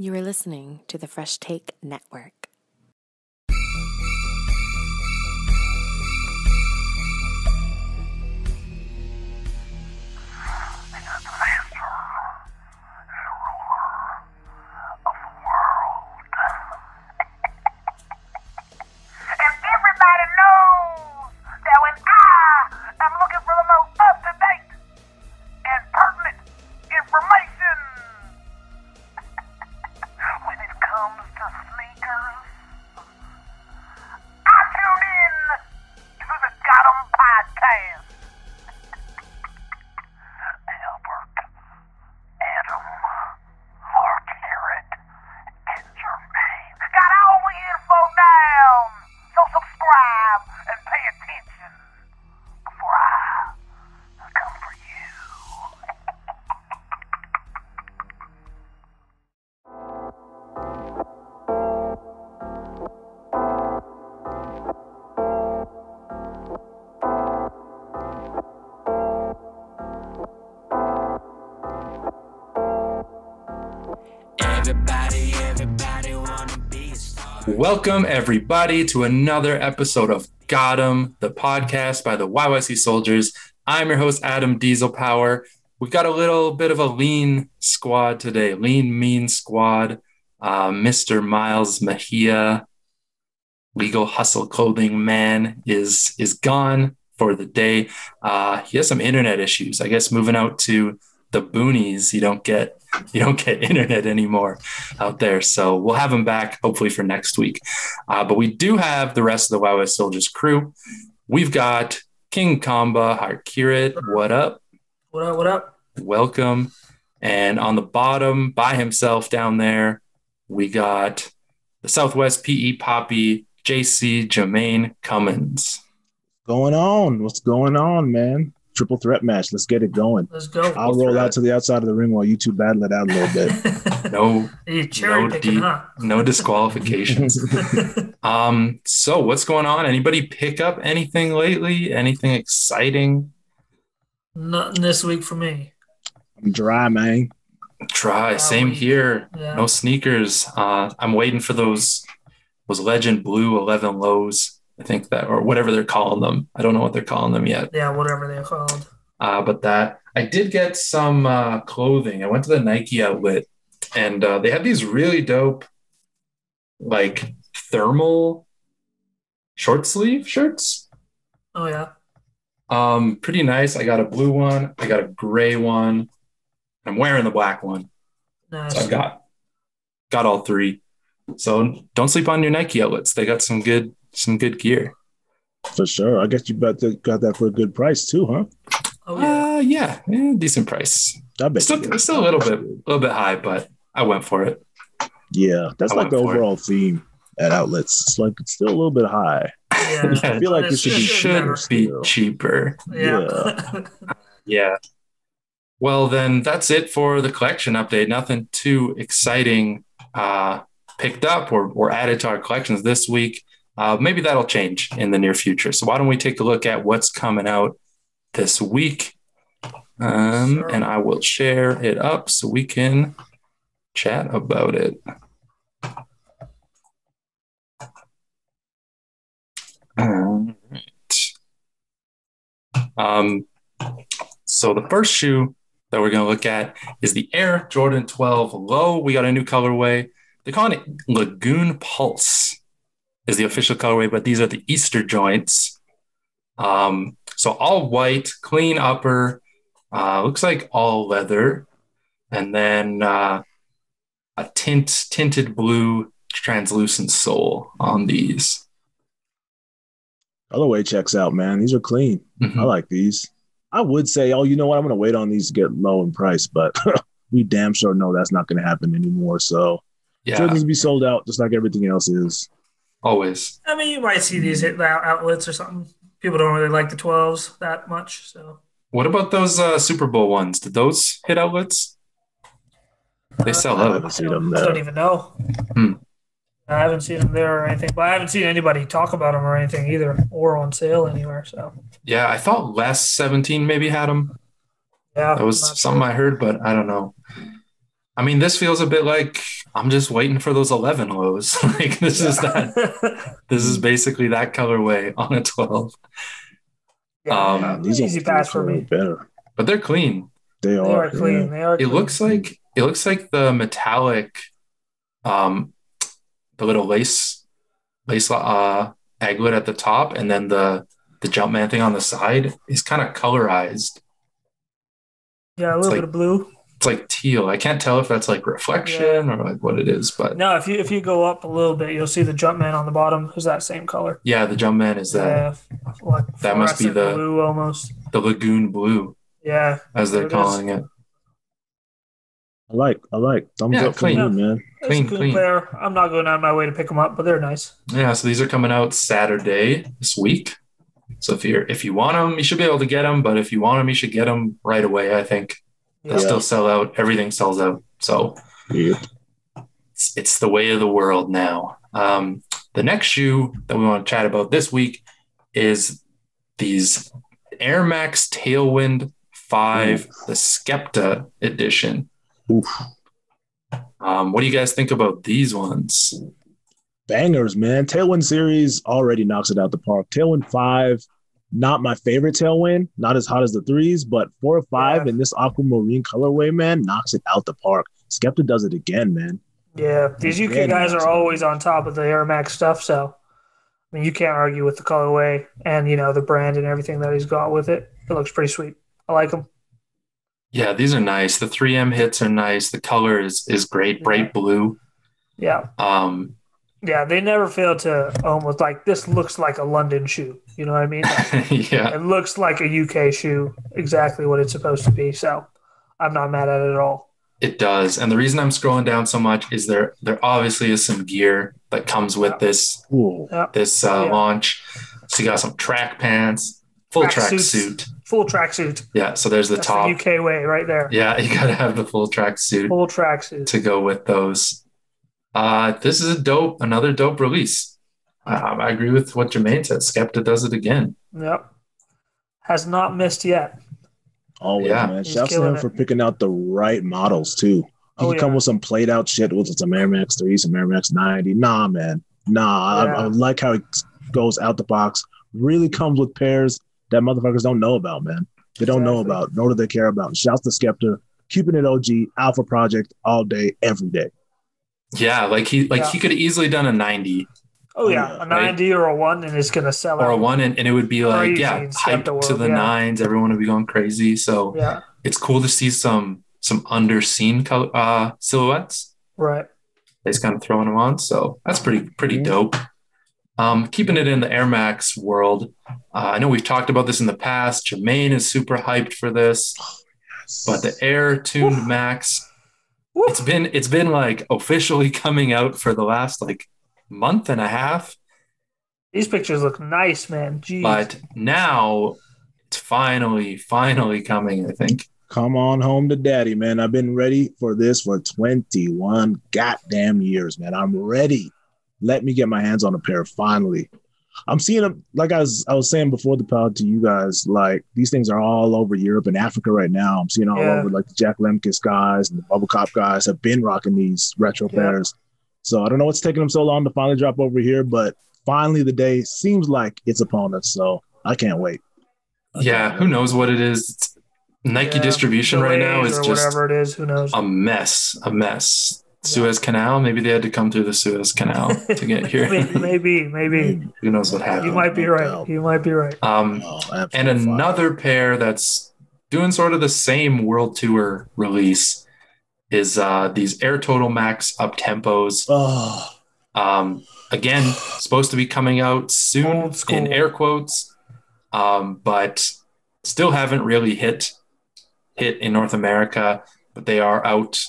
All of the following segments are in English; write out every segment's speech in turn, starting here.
You are listening to the Fresh Take Network. Welcome, everybody, to another episode of Got 'em, the podcast by the YYC SOLEdiers. I'm your host, Adam Diesel Power. We've got a little bit of a lean squad today, lean, mean squad. Mr. Miles Mejia, Legal Hustle Clothing Man, is gone for the day. He has some internet issues. I guess moving out to the boonies, you don't get internet anymore out there. So we'll have him back hopefully for next week. But we do have the rest of the YYC SOLEdiers crew. We've got King Kamba, Harkirat. What up? What up? What up? Welcome. And on the bottom by himself down there, we got the Southwest PE Poppy, JC Jermaine Cummins. What's going on, man? Triple threat match. Let's get it going. Let's go. I'll roll out to the outside of the ring while you two battle it out a little bit. No disqualifications. So what's going on? Anybody pick up anything lately? Anything exciting? Nothing this week for me. I'm dry, man. Same here. Yeah. No sneakers. I'm waiting for those Legend Blue 11 lows. I think that, or whatever they're calling them. I don't know what they're calling them yet. Yeah, whatever they're called. But that, I did get some clothing. I went to the Nike outlet, and they had these really dope, like, thermal short sleeve shirts. Oh, yeah. Pretty nice. I got a blue one. I got a gray one. I'm wearing the black one. Nice. So I've got all three. So don't sleep on your Nike outlets. They got some good gear. For sure. I guess you got that for a good price too, huh? Oh yeah. Decent price. I bet still a little bit high, but I went for it. Yeah, that's like the overall theme at outlets. It's like it's still a little bit high. Yeah. I feel like this should be cheaper. Yeah. Yeah. Well, then that's it for the collection update. Nothing too exciting picked up or added to our collections this week. Maybe that'll change in the near future. So why don't we take a look at what's coming out this week? Sure. And I will share it up so we can chat about it. All right. So the first shoe that we're going to look at is the Air Jordan 12 Low. We got a new colorway. They're calling it Lagoon Pulse is the official colorway, but these are the Easter joints. So all white, clean upper, looks like all leather, and then a tinted blue translucent sole on these. Colorway checks out, man. These are clean. Mm-hmm. I like these. I would say, you know what? I'm going to wait on these to get low in price, but we damn sure know that's not going to happen anymore. So yeah, sure, these will be sold out just like everything else is. Always. I mean, you might see these hit outlets or something. People don't really like the 12s that much. So, what about those Super Bowl ones? Did those hit outlets? They sell out. I haven't seen them there. I don't even know. I haven't seen them there or anything, but I haven't seen anybody talk about them or anything either, or on sale anywhere. So yeah, I thought less 17 maybe had them. Yeah, that was something I heard, but I don't know. I mean, this feels a bit like I'm just waiting for those 11 lows. Like this is that. This is basically that colorway on a 12. These easy pass for me. Better, but they're clean. They are clean. Yeah. They are. It looks like the metallic, the little lace aglet at the top, and then the Jumpman thing on the side is kind of colorized. Yeah, a little bit of blue. It's like teal. I can't tell if that's like reflection or like what it is, but no, if you go up a little bit, you'll see the Jumpman on the bottom is that same color. Yeah, the Jumpman is that. Yeah, like that must be the blue almost. The lagoon blue. Yeah, as they're calling it. I like. Thumbs up clean. For you, man. Clean. Pair. I'm not going out of my way to pick them up, but they're nice. Yeah, so these are coming out Saturday this week. So if you want them, you should be able to get them. But if you want them, you should get them right away. I think they'll still sell out. Everything sells out. So it's the way of the world now. The next shoe that we want to chat about this week is these Air Max Tailwind 5, the Skepta edition. Oof. What do you guys think about these ones? Bangers, man. Tailwind series already knocks it out the park. Tailwind 5, not my favorite Tailwind, not as hot as the 3s, but 4 or 5 in this aquamarine colorway, man, knocks it out the park. Skepta does it again, man. Yeah, these UK guys are always on top of the Air Max stuff, so I mean, you can't argue with the colorway and, the brand and everything that he's got with it. It looks pretty sweet. I like them. Yeah, these are nice. The 3M hits are nice. The color is great, bright blue. Yeah. Yeah, they never fail to almost like this looks like a London shoe. You know what I mean? Yeah. It looks like a UK shoe, exactly what it's supposed to be. So I'm not mad at it at all. It does. And the reason I'm scrolling down so much is there obviously is some gear that comes with this launch. So you got some track pants, full track suit. Full track suit. Yeah, so there's the That's top. The UK way right there. Yeah, you got to have the full track suit. Full track suit. To go with those. This is another dope release. I agree with what Jermaine said. Skepta does it again. Yep. Has not missed yet. Always, man. Shouts to him for picking out the right models, too. He can come with some played out shit with some Air Max 3, some Air Max 90. Nah, man. I like how he goes out the box. Really comes with pairs that motherfuckers don't know about, man. They don't know about, nor do they care about. Shouts to Skepta, keeping it OG, Alpha Project all day, every day. Yeah, he could have easily done a 90. Oh, yeah. A 90 or a 1, and it's going to sell out. Or a 1, and it would be like, hyped to the 9s. Everyone would be going crazy. So it's cool to see some underseen silhouettes. Right. He's kind of throwing them on. So that's pretty dope. Keeping it in the Air Max world. I know we've talked about this in the past. Jermaine is super hyped for this. But the Air Tuned Max, it's been like officially coming out for the last month and a half. These pictures look nice, man. Jeez. But now it's finally coming, I think. Come on home to daddy, man. I've been ready for this for 21 goddamn years, man. I'm ready. Let me get my hands on a pair finally. I'm seeing them, like I was saying before the pod to you guys, these things are all over Europe and Africa right now. I'm seeing all over, the Jack Lemkis guys and the Bubble Cop guys have been rocking these retro pairs. So I don't know what's taking them so long to finally drop over here, but finally the day seems like it's upon us. So I can't wait. Who knows what it is? It's Nike distribution right now is just whatever it is. Who knows? A mess. Suez Canal. Maybe they had to come through the Suez Canal to get here. maybe. Who knows what happened? You might be right. And another pair that's doing sort of the same world tour release is these Air Total Max Up Tempos. Again, supposed to be coming out soon in air quotes, but still haven't really hit in North America. But they are out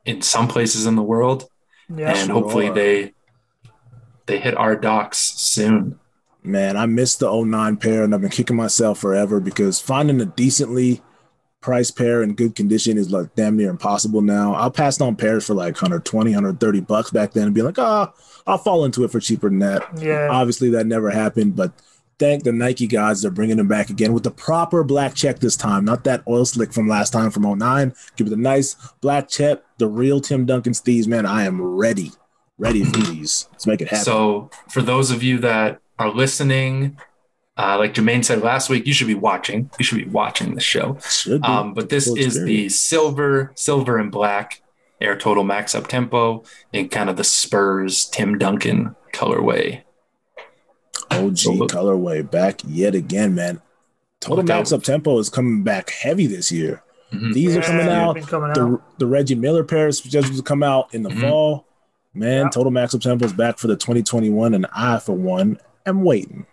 in some places in the world, and hopefully they hit our docks soon. Man, I missed the 09 pair, and I've been kicking myself forever because finding a decently priced pair in good condition is damn near impossible now. I'll pass on pairs for $120, $130 back then and be like, I'll fall into it for cheaper than that. Yeah. Obviously, that never happened, but thank the Nike gods. They're bringing them back again with the proper black check this time, not that oil slick from last time from 09. Give it a nice black check, the real Tim Duncan's thieves, man. I am ready for these. Let's make it happen. So for those of you that are listening, like Jermaine said last week, you should be watching. You should be watching the show. But this is the silver and black Air Total Max Up Tempo in kind of the Spurs Tim Duncan colorway. OG colorway back yet again, man. Total Max Up Tempo is coming back heavy this year. These are coming out. The Reggie Miller pair is scheduled to come out in the fall. Man, Total Max Up Tempo is back for the 2021, and I, for one, am waiting.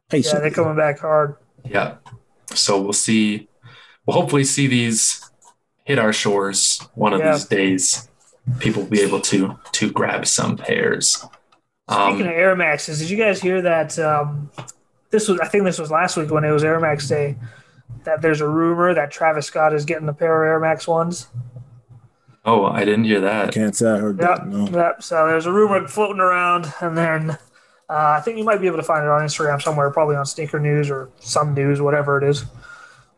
Patiently. Yeah, they're coming back hard. Yeah. So we'll see. We'll hopefully see these hit our shores one of these days. People will be able to grab some pairs. Speaking of Air Maxes, did you guys hear that? I think this was last week when it was Air Max Day. That there's a rumor that Travis Scott is getting a pair of Air Max ones. Oh, I didn't hear that. I can't say I heard that. No. Yep. So there's a rumor floating around, and then I think you might be able to find it on Instagram somewhere, probably on Sneaker News or some news, whatever it is.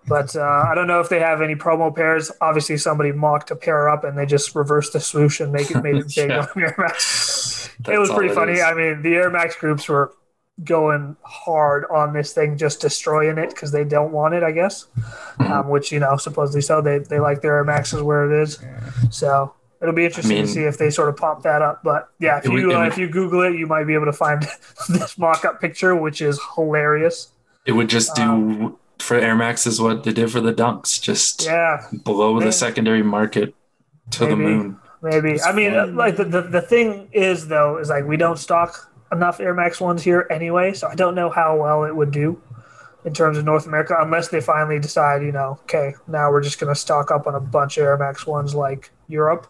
But I don't know if they have any promo pairs. Obviously, somebody mocked a pair up, and they just reversed the swoosh and made it big on Air Max. It was pretty funny. I mean, the Air Max groups were going hard on this thing, just destroying it because they don't want it, I guess. Which, supposedly so. They like their Air Maxes where it is. So it'll be interesting to see if they sort of pop that up. But yeah, if you Google it, you might be able to find this mock-up picture, which is hilarious. It would just do for Air Max is what they did for the Dunks, just blow the secondary market to the moon. Maybe. I mean, like the thing is, though, is like we don't stock enough Air Max ones here anyway, so I don't know how well it would do in terms of North America unless they finally decide, okay, now we're just going to stock up on a bunch of Air Max ones like Europe,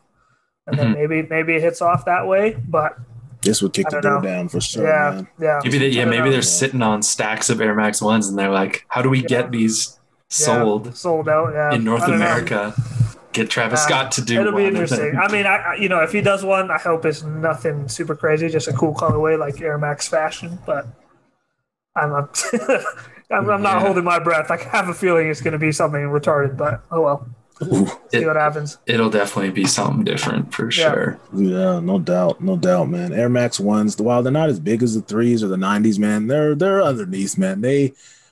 and then maybe it hits off that way. But this would kick the door down for sure. Yeah, man. Maybe they're sitting on stacks of Air Max ones, and they're like, how do we get these sold out in North America? Get Travis Scott to do it'll be interesting. I mean, if he does one, I hope it's nothing super crazy, just a cool colorway like Air Max fashion. But I'm not holding my breath. I have a feeling it's going to be something retarded, but oh well. See what happens. It'll definitely be something different for sure. Yeah, no doubt, man. Air Max ones, while they're not as big as the 3s or the 90s, man, they're underneath, man.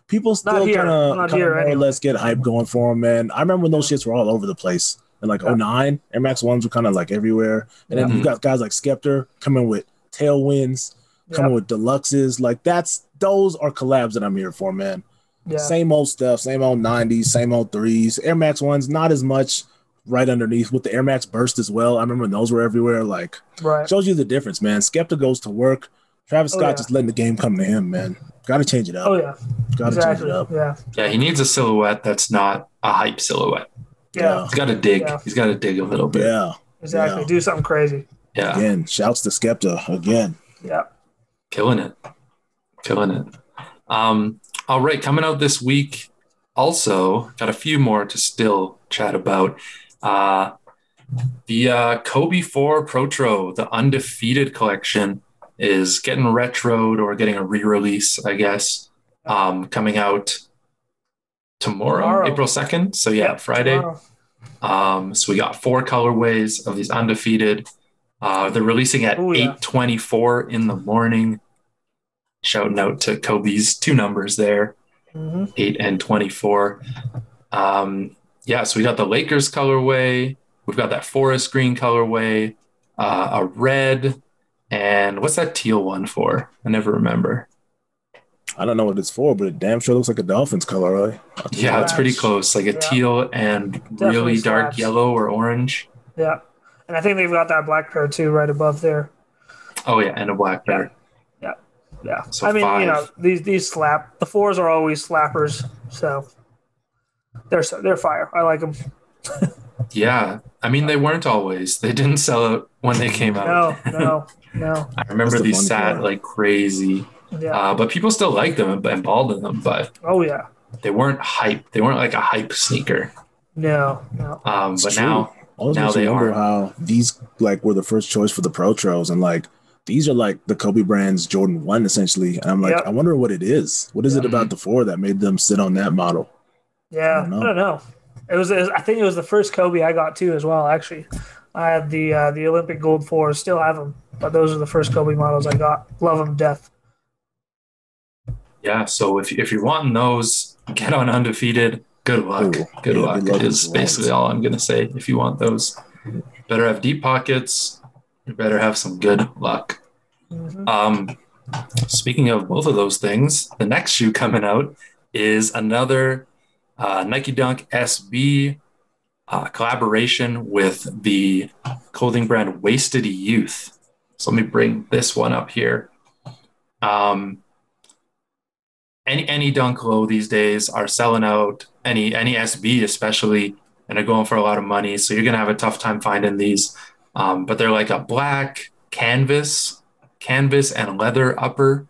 People still kind of more or less get hype going for them, man. I remember when those shits were all over the place. In like 09, Air Max 1s were kind of like everywhere. And then you've got guys like Skepta coming with Tailwinds, coming with Deluxes. Like those are collabs that I'm here for, man. Yeah. Same old stuff, same old 90s, same old 3s. Air Max 1s, not as much right underneath with the Air Max Burst as well. I remember when those were everywhere. Like, shows you the difference, man. Skepta goes to work. Travis Scott just letting the game come to him, man. Got to change it up. Oh, yeah. Got to change it up. Yeah, he needs a silhouette that's not a hype silhouette. Yeah. He's got to dig. Yeah. He's got to dig a little bit. Yeah. Exactly. Yeah. Do something crazy. Yeah. Again, shouts to Skepta again. Yeah. Killing it. All right, coming out this week, also got a few more to still chat about. The Kobe 4 Protro, the Undefeated collection, is getting retroed or getting a re-release, I guess, coming out tomorrow. April 2nd. So Friday. So we got 4 colorways of these Undefeated. They're releasing at 8:24 in the morning. Shouting out to Kobe's 2 numbers there, 8 and 24. So we got the Lakers colorway. We've got that forest green colorway, a red, and what's that teal one for? I never remember. I don't know what it's for, but it damn sure looks like a Dolphins color, right? Yeah, it's pretty close, like a teal and definitely really dark yellow or orange. Yeah, and I think they've got that black pair too right above there. Oh yeah, and a black pair. Yeah, so I mean, 5. these slap. The 4s are always slappers, so they're fire. I like them. Yeah, I mean, they weren't always. They didn't sell out when they came out. No. I remember these sat like crazy. Yeah. But people still liked them and balled in them. But they weren't hype. They weren't like a hype sneaker. No. But now they are. How these like were the first choice for the Protros, and like these are like the Kobe brand's Jordan 1, essentially. And I'm like, I wonder what it is. What is it about the 4 that made them sit on that model? Yeah, I don't know. I think it was the first Kobe I got too as well, actually. I had the Olympic Gold 4s, still have them, but those are the first Kobe models I got. Love them to death. Yeah, so if you're wanting those, get on Undefeated. Good luck. Good luck is basically all I'm going to say. If you want those, better have deep pockets. You better have some good luck. Speaking of both of those things, the next shoe coming out is another Nike Dunk SB collaboration with the clothing brand Wasted Youth. So let me bring this one up here. Any Dunk low these days are selling out, any SB especially, and they're going for a lot of money. So you're going to have a tough time finding these. But they're like a black canvas and leather upper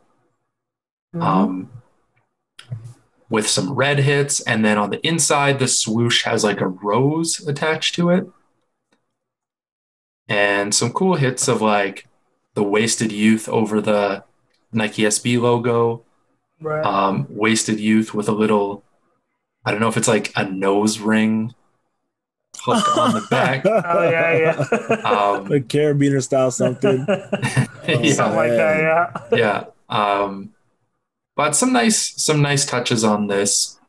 with some red hits. And then on the inside, the swoosh has like a rose attached to it. And some cool hits of like the Wasted Youth over the Nike SB logo. Right. Wasted Youth with a little, I don't know if it's like a nose ring hook on the back. Oh yeah. Like carabiner style something. Something like that, yeah. But some nice touches on this.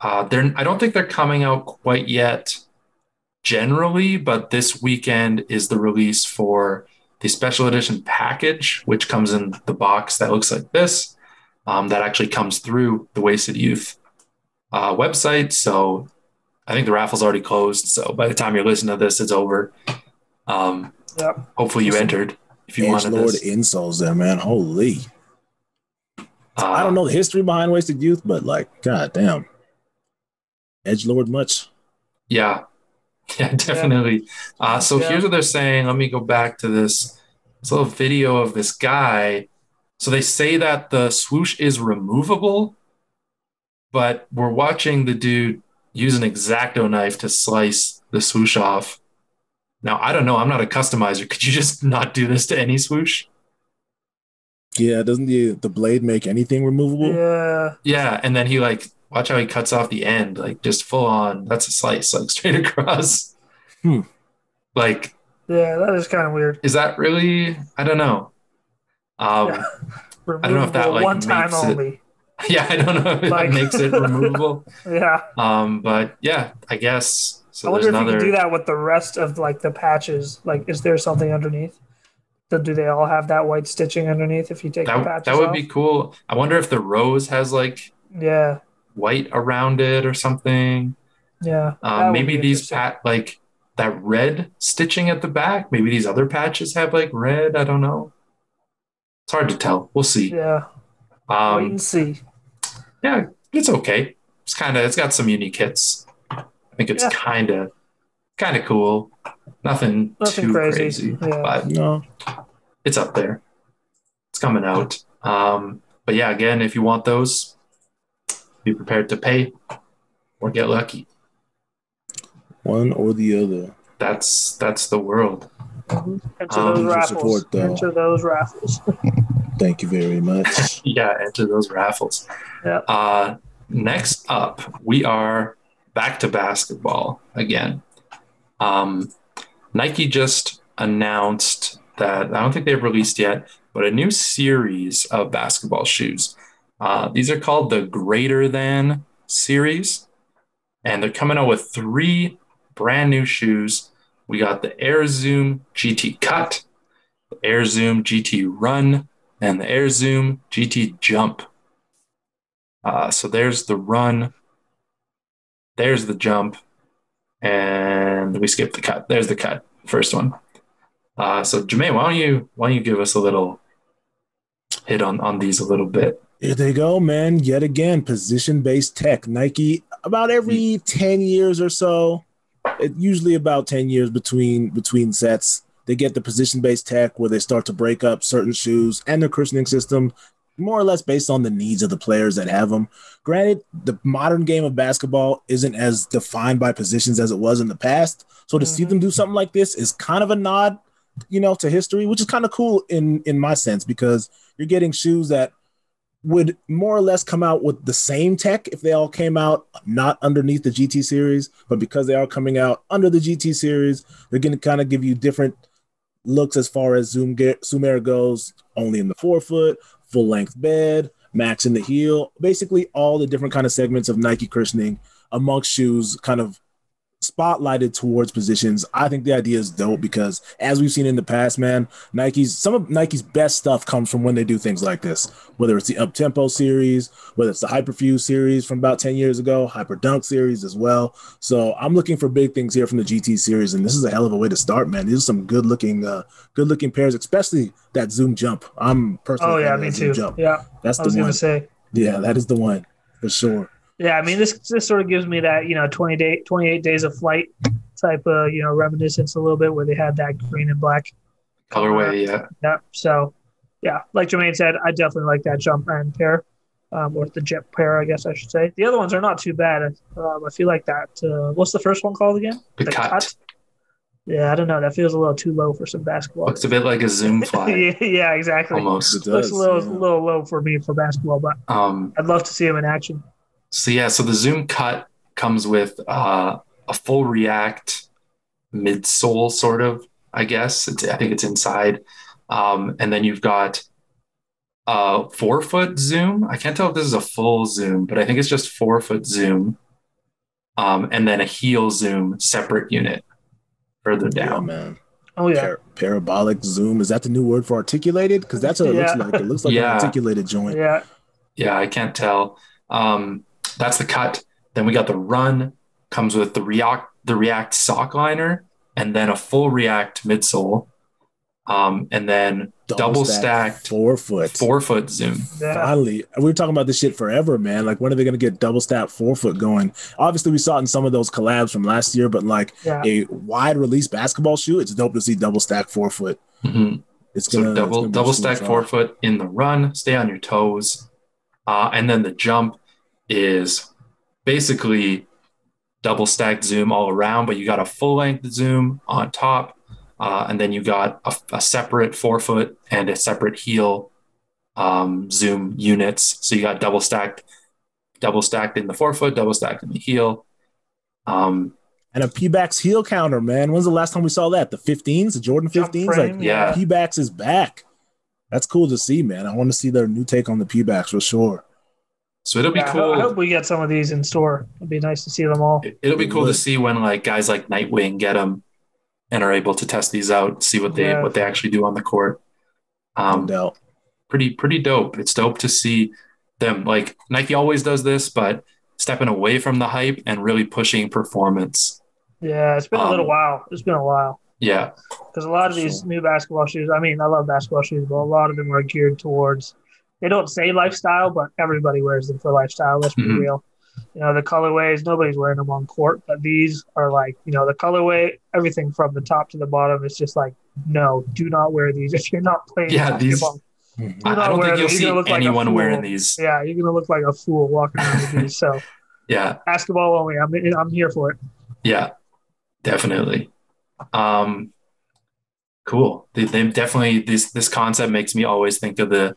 I don't think they're coming out quite yet generally, but this weekend is the release for the special edition package, which comes in the box that looks like this. That actually comes through the Wasted Youth website. So I think the raffle's already closed. So by the time you're listening to this, it's over. Hopefully you entered if you wanted this. Edgelord insoles there, man. Holy. I don't know the history behind Wasted Youth, but like, god damn. Edgelord much. Yeah, definitely. Here's what they're saying. Let me go back to this little video of this guy. So they say that the swoosh is removable, but we're watching the dude use an X-Acto knife to slice the swoosh off. Now, I don't know. I'm not a customizer. Could you just not do this to any swoosh? Yeah, doesn't the blade make anything removable? Yeah, and then he watch how he cuts off the end, like just full on. That's a slice, like straight across. Like, yeah, that is kind of weird. Is that really? I don't know. I don't know if that like one time makes only. Yeah, I don't know if that makes it removable. Yeah. But yeah, I guess. So I wonder if you can do that with the rest of like the patches. Like, is there something underneath? Do they all have that white stitching underneath if you take the patches That would off? be cool. I wonder if the rose has like white around it or something. Yeah. Maybe these like that red stitching at the back. Maybe these other patches have like red. I don't know. It's hard to tell. We'll see. Yeah. Wait and see. Yeah, it's okay. It's got some unique hits. I think it's kind of cool. Nothing too crazy. But no, it's up there. It's coming out. But yeah, again, if you want those, be prepared to pay or get lucky. One or the other. That's the world. Enter those raffles. Enter those raffles. Thank you very much. Yeah, enter those raffles. Yeah. Next up, we are back to basketball again. Nike just announced that, I don't think they've released yet, but a new series of basketball shoes. These are called the Greater Than series, and they're coming out with 3 brand new shoes. We got the Air Zoom GT Cut, the Air Zoom GT Run, and the Air Zoom GT Jump. So there's the run, there's the jump, and we skipped the cut. There's the cut, first one. So Jermaine, why don't you give us a little hit on these a little bit? Here they go, man. Yet again, position-based tech. Nike, about every 10 years or so, usually about 10 years between sets, they get the position-based tech where they start to break up certain shoes and their cushioning system, more or less based on the needs of the players that have them. Granted, the modern game of basketball isn't as defined by positions as it was in the past, so to see them do something like this is kind of a nod to history, which is kind of cool in my sense, because you're getting shoes that would more or less come out with the same tech if they all came out not underneath the GT series, but because they are coming out under the GT series, they're going to kind of give you different looks as far as Zoom Air goes, only in the forefoot, full length bed, matching the heel, basically all the different kind of segments of Nike cushioning amongst shoes kind of spotlighted towards positions. I think the idea is dope because, as we've seen in the past, man, some of Nike's best stuff comes from when they do things like this, whether it's the Uptempo series, whether it's the Hyperfuse series from about 10 years ago, Hyper Dunk series as well. So I'm looking for big things here from the GT series, and this is a hell of a way to start, man. These are some good looking pairs, especially that Zoom jump. I'm personally me too. Jump. Yeah, that's the one. I was gonna say. Yeah, that is the one for sure. Yeah, I mean, this sort of gives me that 28 days of flight type of reminiscence a little bit, where they had that green and black colorway. Yeah. So, yeah, like Jermaine said, I definitely like that Jumpman pair, or the Jet pair, I guess I should say. The other ones are not too bad. I feel like that. What's the first one called again? The cut. Yeah, I don't know. That feels a little too low for some basketball. Looks a bit like a Zoom fly. Yeah, exactly. Almost. It looks a little low for me for basketball, but I'd love to see him in action. So the Zoom cut comes with a full React midsole, sort of, I guess. I think it's inside. And then you've got a 4-foot Zoom. I can't tell if this is a full Zoom, but I think it's just 4-foot Zoom. And then a heel Zoom separate unit further down. Yeah, man. Oh, yeah. Parabolic Zoom. Is that the new word for articulated? Because that's what it looks like. It looks like an articulated joint. Yeah. Yeah, I can't tell. That's the cut. Then we got the run, comes with the React sock liner, and then a full React midsole, and then double stacked 4-foot Zoom. Yeah. Finally, we were talking about this shit forever, man. Like, when are they going to get double stacked 4-foot going? Obviously, we saw it in some of those collabs from last year, but a wide release basketball shoe, it's dope to see double stacked 4-foot. Mm-hmm. It's double stacked 4-foot in the run. Stay on your toes, and then the jump is basically double stacked Zoom all around, but you got a full length Zoom on top, and then you got a separate 4-foot and a separate heel Zoom units. So you got double stacked in the 4-foot, double stacked in the heel, and a P-Backs heel counter, man. When's the last time we saw that? The 15s, the Jordan 15s. P-Backs is back. That's cool to see, man. I want to see their new take on the P-Backs for sure. So it'll be cool. I hope we get some of these in store. It'd be nice to see them all. It'll be cool to see when guys like Nightwing get them and are able to test these out, see what they actually do on the court. No doubt. Pretty dope. It's dope to see them. Like, Nike always does this, but stepping away from the hype and really pushing performance. Yeah, it's been a little while. It's been a while. Yeah. Because a lot of these new basketball shoes, I mean, I love basketball shoes, but a lot of them are geared towards, they don't say lifestyle, but everybody wears them for lifestyle. Let's be real. The colorways, nobody's wearing them on court, but these are the colorway, everything from the top to the bottom is just no, do not wear these if you're not playing basketball. I don't think you'll see anyone wearing these. Yeah, you're going to look like a fool walking around with these. So, yeah. Basketball only. I'm here for it. Yeah, definitely. Cool. They definitely, this concept makes me always think of the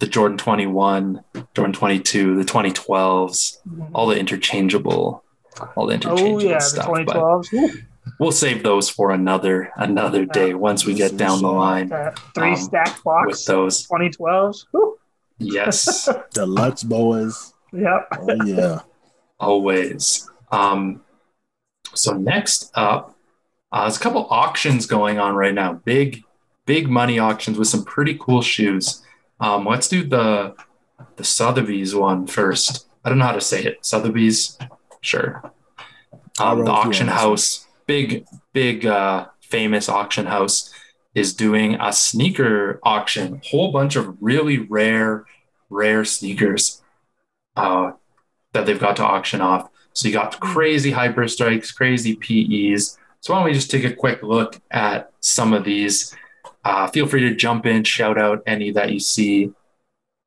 Jordan 21, Jordan 22, the 2012s, all the interchangeable stuff. The 2012s. We'll save those for another day once we get down the line. 3-stack box with those 2012s. Woo. Yes. Deluxe boas. Yep. Oh, yeah. Always. So next up, there's a couple auctions going on right now. Big money auctions with some pretty cool shoes. Let's do the Sotheby's one first. I don't know how to say it. Sotheby's? Sure. The auction house, big famous auction house, is doing a sneaker auction. Whole bunch of really rare sneakers that they've got to auction off. So you got crazy Hyper Strikes, crazy PEs. So why don't we just take a quick look at some of these? Feel free to jump in, shout out any that you see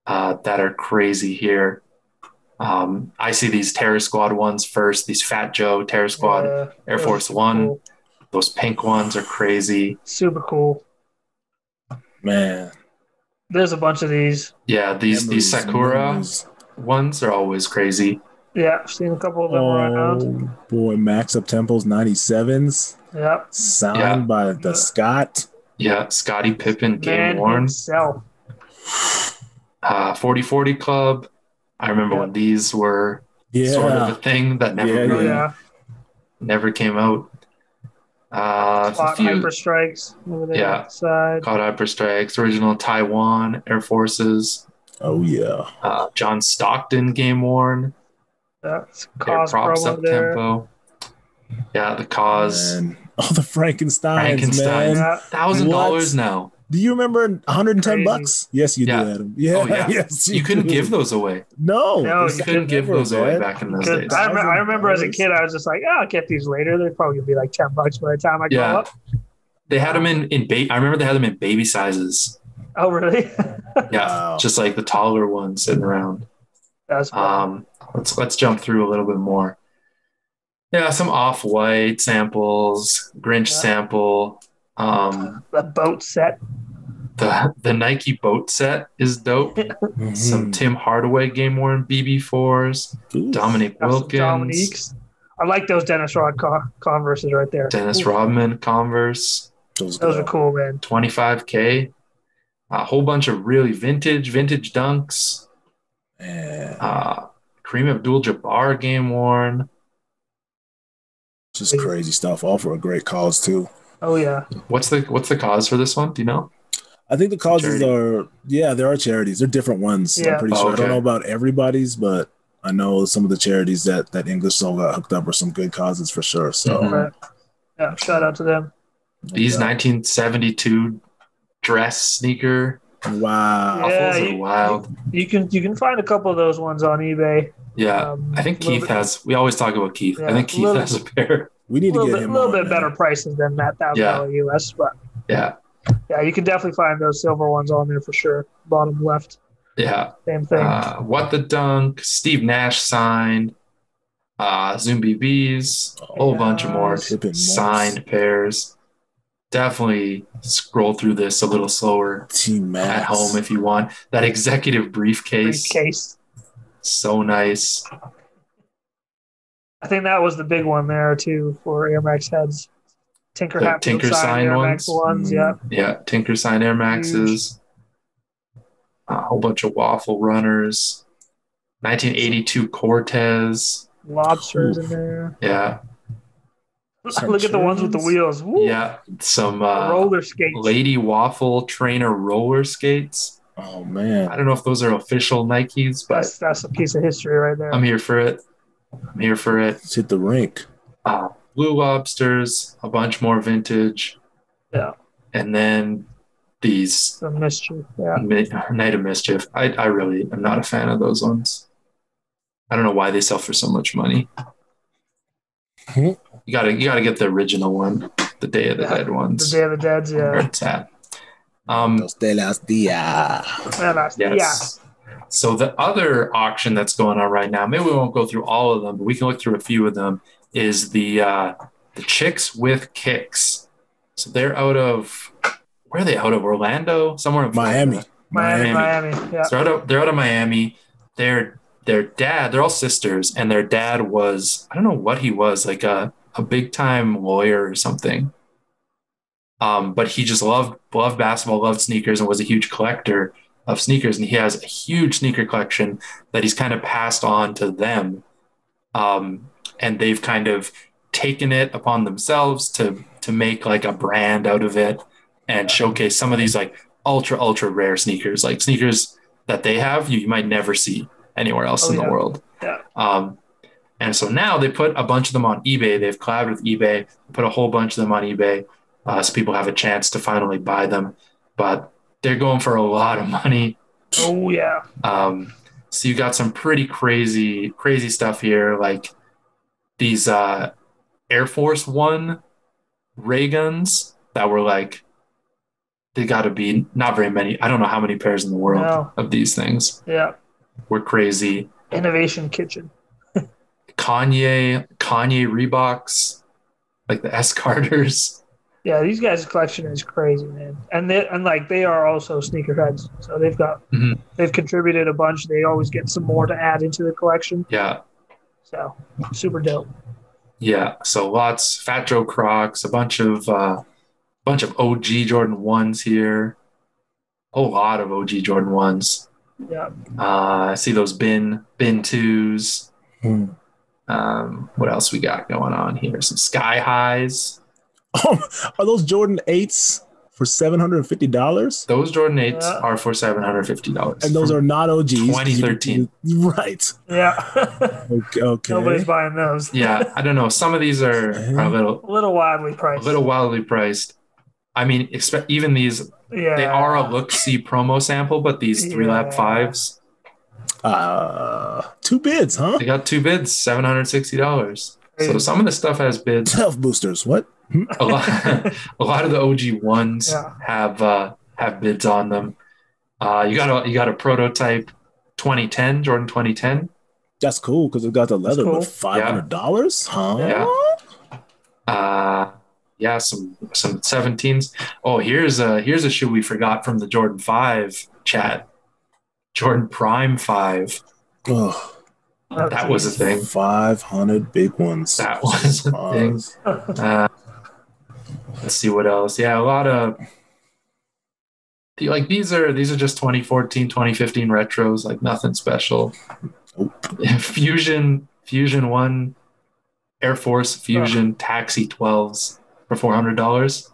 that are crazy here. I see these Terror Squad ones first, these Fat Joe Terror Squad Air Force One. Those pink ones are crazy. Super cool. Man. There's a bunch of these. Yeah, these Sakura ones are always crazy. Yeah, I've seen a couple of them around. Oh boy, Max Up Tempos 97s. Yep. Signed by the Scott. Yeah, Scottie Pippen game Man worn. himself. 4040 Club. I remember when these were sort of a thing that never came out. Cloud Hyper Strikes. Cloud Hyper Strikes. Original Taiwan Air Forces. Oh yeah. John Stockton game worn. That's Cause props up tempo. Yeah, the Cause. Oh, the Frankensteins, man. $1,000 now. Do you remember $110? Yes, you do, Adam. Yeah. Oh, yeah. Yes, you couldn't give those away. No, you couldn't give those away back in those days. I remember as a kid, I was just like, I'll get these later. They're probably gonna be like $10 by the time I grow up. They had them I remember they had them in baby sizes. Oh, really? Yeah, just like the taller ones sitting around. That's cool. Let's jump through a little bit more. Yeah, some Off-White samples, Grinch sample. The boat set. The Nike boat set is dope. Some Tim Hardaway game worn BB4s. Dominique Wilkins. I like those Dennis Rodman Converses right there. Dennis Rodman Converse. Those are cool, man. 25K. A whole bunch of really vintage dunks. Kareem Abdul-Jabbar game worn. Just crazy stuff. All for a great cause too. Oh yeah. What's the cause for this one? Do you know? I think the causes there are charities. They're different ones. Yeah. I'm pretty sure. Okay. I don't know about everybody's, but I know some of the charities that English Soul got hooked up are some good causes for sure. So yeah, shout out to them. These 1972 dress sneaker. Wow. Yeah, those are wild. You can find a couple of those ones on eBay. Yeah, I think Keith has. We always talk about Keith. I think Keith has a pair. We need to get him a little bit better prices than that $1,000 US, but yeah, you can definitely find those silver ones on there for sure. Bottom left. Yeah, same thing. What the Dunk, Steve Nash signed, Zoom BBs, a whole bunch of more signed pairs. Definitely scroll through this a little slower at home if you want. That executive briefcase. So nice. I think that was the big one there too for Air Max heads. Tinker sign Air ones. Max ones. Yeah. Yeah. Tinker sign Air Maxes. A whole bunch of waffle runners. 1982 Cortez. Lobsters in there. Yeah. Look at the ones with the wheels. Woo. Yeah. Some roller skates. Lady Waffle Trainer roller skates. Oh man. I don't know if those are official Nikes, but that's a piece of history right there. I'm here for it. Let's hit the rink. Blue Lobsters, a bunch more vintage. Yeah. And then these Some MSCHF. Yeah. Night of MSCHF. I really am not a fan of those ones. I don't know why they sell for so much money. You gotta get the original one, the Day of the Dead ones. The Day of the Deads, yeah. Where it's at. Los de las Días. Yes. So the other auction that's going on right now, maybe we won't go through all of them, but we can look through a few of them, is the Chicks with Kicks. So they're out of, where are they out of? Orlando? Somewhere in Miami. Yeah. So they're out of Miami. Their dad, they're all sisters, and their dad was, I don't know what he was, like a big time lawyer or something. But he just loved basketball, loved sneakers, and was a huge collector of sneakers. And he has a huge sneaker collection that he's kind of passed on to them. And they've kind of taken it upon themselves to make like a brand out of it and showcase some of these like ultra rare sneakers, like sneakers that they have you might never see anywhere else in the world. Yeah. And so now they put a bunch of them on eBay. They've collabed with eBay, put a whole bunch of them on eBay. So people have a chance to finally buy them, but they're going for a lot of money. Oh yeah. So you got some pretty crazy stuff here, like these Air Force One ray guns that were like, they got to be not very many. I don't know how many pairs in the world of these things. Yeah. Were crazy. Innovation Kitchen. Kanye Reeboks. like the S Carters. Yeah, these guys' collection is crazy, man. And they are also sneakerheads, so they've contributed a bunch. They always get some more to add into the collection. Yeah. So super dope. Yeah. So lots Fat Joe Crocs, a bunch of OG Jordan 1s here. A whole lot of OG Jordan 1s. Yeah. I see those bin 2s. What else we got going on here? Some Sky Highs. Oh, are those Jordan 8s for $750? Those Jordan 8s are for $750. And those are not OGs. 2013. Right. Yeah. Okay. Nobody's buying those. Yeah, I don't know. Some of these are a little wildly priced. I mean, even these, they are a look-see promo sample, but these 3-lap 5s. 2 bids, huh? They got 2 bids, $760. So some of the stuff has bids. Self boosters, what? a lot of the OG ones have bids on them. You got a prototype 2010 Jordan 2010. That's cool because it got the leather, but $500, huh? Yeah. Some 17s. Oh, here's a shoe we forgot from the Jordan 5 chat. Jordan Prime 5. Oh, that was a thing. 500 big ones. That was a thing. Let's see what else. Yeah, a lot of these are just 2014, 2015 retros, like nothing special. Fusion 1, Air Force Fusion Taxi 12s for $400.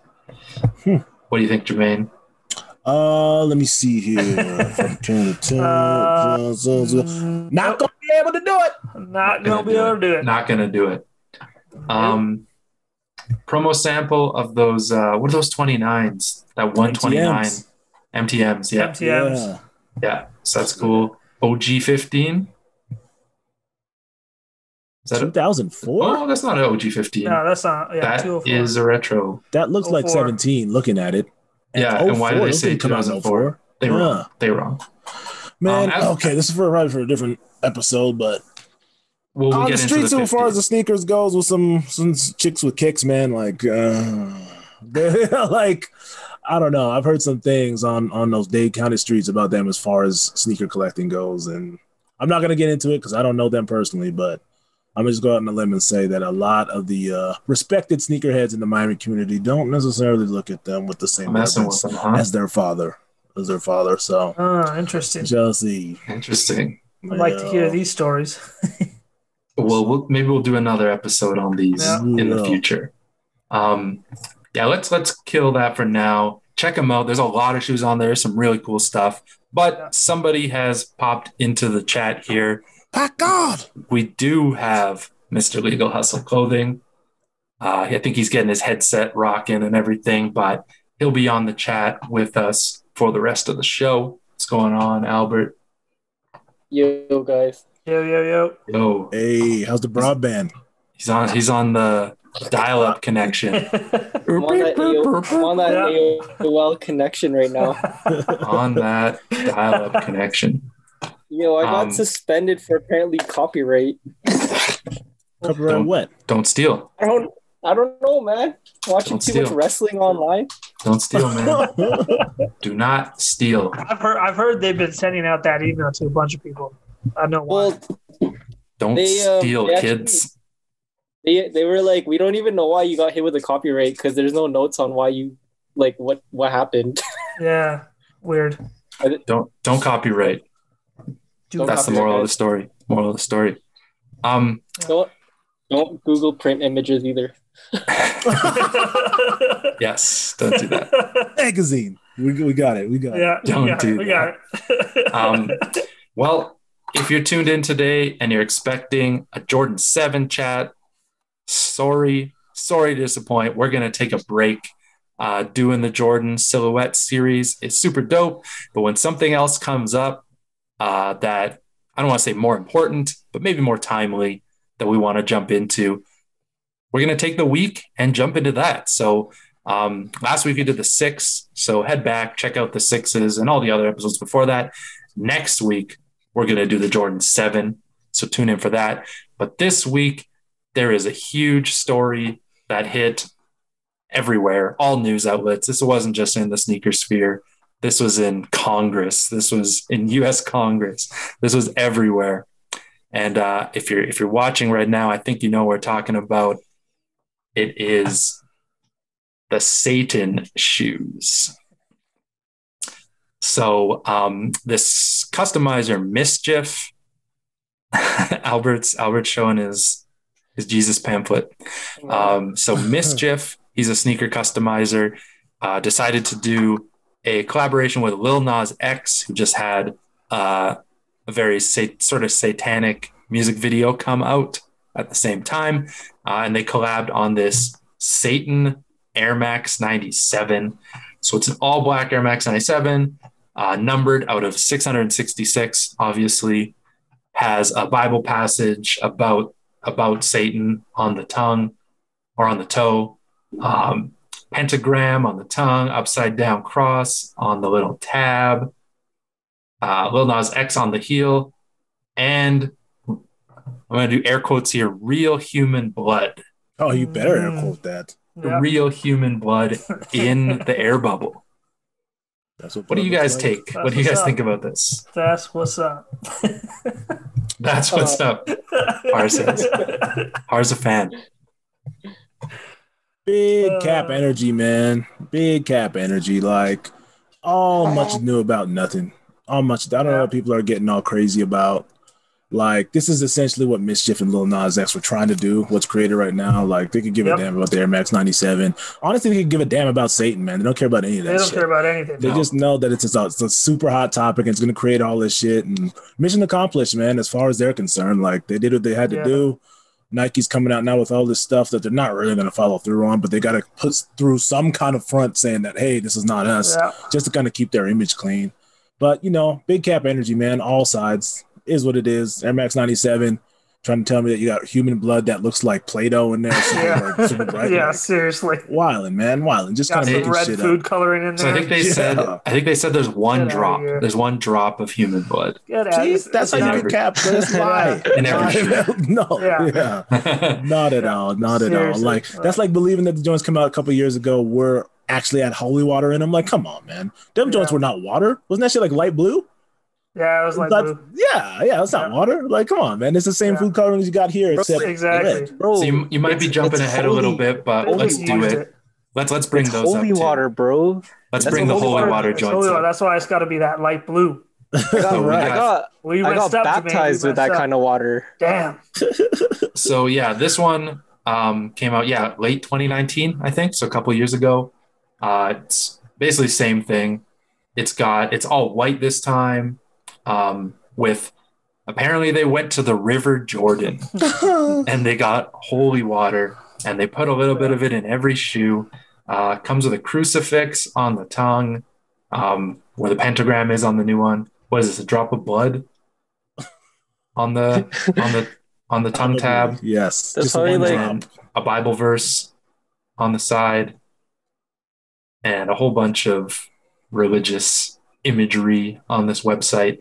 What do you think, Jermaine? Let me see here. Not gonna be able to do it. Not gonna do it. Promo sample of those. What are those 29s? That 129 MTMs. Yeah. MTMs. Yeah. So that's cool. OG 15. Is that 2004? Oh, that's not an OG 15. No, that's not. Yeah, that is a retro. That looks like 17. Looking at it. And why do they say 2004? They were wrong. Man, okay, this is for a different episode, but on the streets, so far as the sneakers goes, with some chicks with kicks, man, like like I don't know. I've heard some things on those Dade County streets about them as far as sneaker collecting goes, and I'm not gonna get into it because I don't know them personally, but I'm gonna just go out on a limb and say that a lot of the respected sneakerheads in the Miami community don't necessarily look at them with the same reverence as their father. So, interesting. Jealousy. Interesting. I'd like to hear these stories. Well, maybe we'll do another episode on these in the future. Let's kill that for now. Check them out. There's a lot of shoes on there. Some really cool stuff. But somebody has popped into the chat here. Thank God. We do have Mr. Legal Hustle Clothing. I think he's getting his headset rocking and everything, but he'll be on the chat with us for the rest of the show. What's going on, Albert? Yo, guys. Yo. Hey, how's the broadband? He's on the dial-up connection. I'm on that AOL connection right now. On that dial-up connection. Yo, I got suspended for apparently copyright. Copyright what? Don't steal. I don't know, man. Watching too much wrestling online. Don't steal, man. Do not steal. I've heard they've been sending out that email to a bunch of people. I know why. Well, don't steal, kids. They were like, we don't even know why you got hit with a copyright because there's no notes on why you like what happened. Yeah, weird. Don't copyright. That's the moral of the story. Don't Google print images either. Yes, don't do that. Magazine. We got it. Yeah, don't do that. Well, if you're tuned in today and you're expecting a Jordan 7 chat, sorry to disappoint. We're going to take a break. Doing the Jordan Silhouette series is super dope, but when something else comes up that I don't want to say more important, but maybe more timely that we want to jump into, we're going to take the week and jump into that. So last week we did the 6, so head back, check out the 6s and all the other episodes before that. Next week, we're going to do the Jordan 7, so tune in for that. But this week, there is a huge story that hit everywhere, all news outlets. This wasn't just in the sneaker sphere. This was in Congress. This was in U.S. Congress. This was everywhere. And if you're watching right now, I think you know what we're talking about. It is the Satan shoes. So this customizer MSCHF, Albert's showing his Jesus pamphlet. So MSCHF, he's a sneaker customizer, decided to do a collaboration with Lil Nas X, who just had a very sort of satanic music video come out at the same time. And they collabed on this Satan Air Max 97. So it's an all black Air Max 97, numbered out of 666, obviously, has a Bible passage about Satan on the tongue or on the toe, pentagram on the tongue, upside down cross on the little tab, Lil Nas X on the heel, and I'm going to do air quotes here, real human blood. Oh, you better air quote that. Yeah. Real human blood in the air bubble. That's What do you guys take? That's What do you guys what's think about this? That's what's up. That's what's up. Har says. Har's a fan. Big cap energy, man. Big cap energy. Like, all much new about nothing. All much. I don't know what people are getting all crazy about. Like, this is essentially what MSCHF and Lil Nas X were trying to do, what's created right now. Like, they could give a damn about the Air Max 97. Honestly, they could give a damn about Satan, man. They don't care about any of that shit. They don't care about anything. They just know that it's a super hot topic and it's going to create all this shit. And mission accomplished, man, as far as they're concerned. Like, they did what they had to do. Nike's coming out now with all this stuff that they're not really going to follow through on, but they got to put through some kind of front saying that, hey, this is not us, just to kind of keep their image clean. But, you know, big cap energy, man, all sides. Is what it is. Air Max 97 trying to tell me that you got human blood that looks like Play-Doh in there. Super bright. Yeah, seriously. Wilding, man. Wilding. Just kind of making red shit food up. coloring in there. So I think they said there's one drop. There's one drop of human blood. Jeez, that's how you can cap. That's lie. In every shoe. No. Yeah. Not at all. Not at all. Like, that's like believing that the joints come out a couple of years ago were actually had holy water in them. Like, come on, man. Them joints were not water. Wasn't that shit like light blue? Yeah, it was like blue. Yeah, it's not water. Like, come on, man. It's the same food coloring as you got here, except red. Bro, so you might be jumping ahead a little bit, but let's do it. Let's bring those up. Holy water, bro. Let's bring the holy water joints up. That's why it's got to be that light blue. I got baptized with that kind of water. Damn. So yeah, this one came out late 2019, I think. So a couple of years ago. It's basically same thing. It's all white this time. With apparently they went to the River Jordan and they got holy water and they put a little bit of it in every shoe. Comes with a crucifix on the tongue, where the pentagram is on the new one. What is this? A drop of blood on the tongue tab? Yes, that's probably like a Bible verse on the side, and a whole bunch of religious imagery on this website.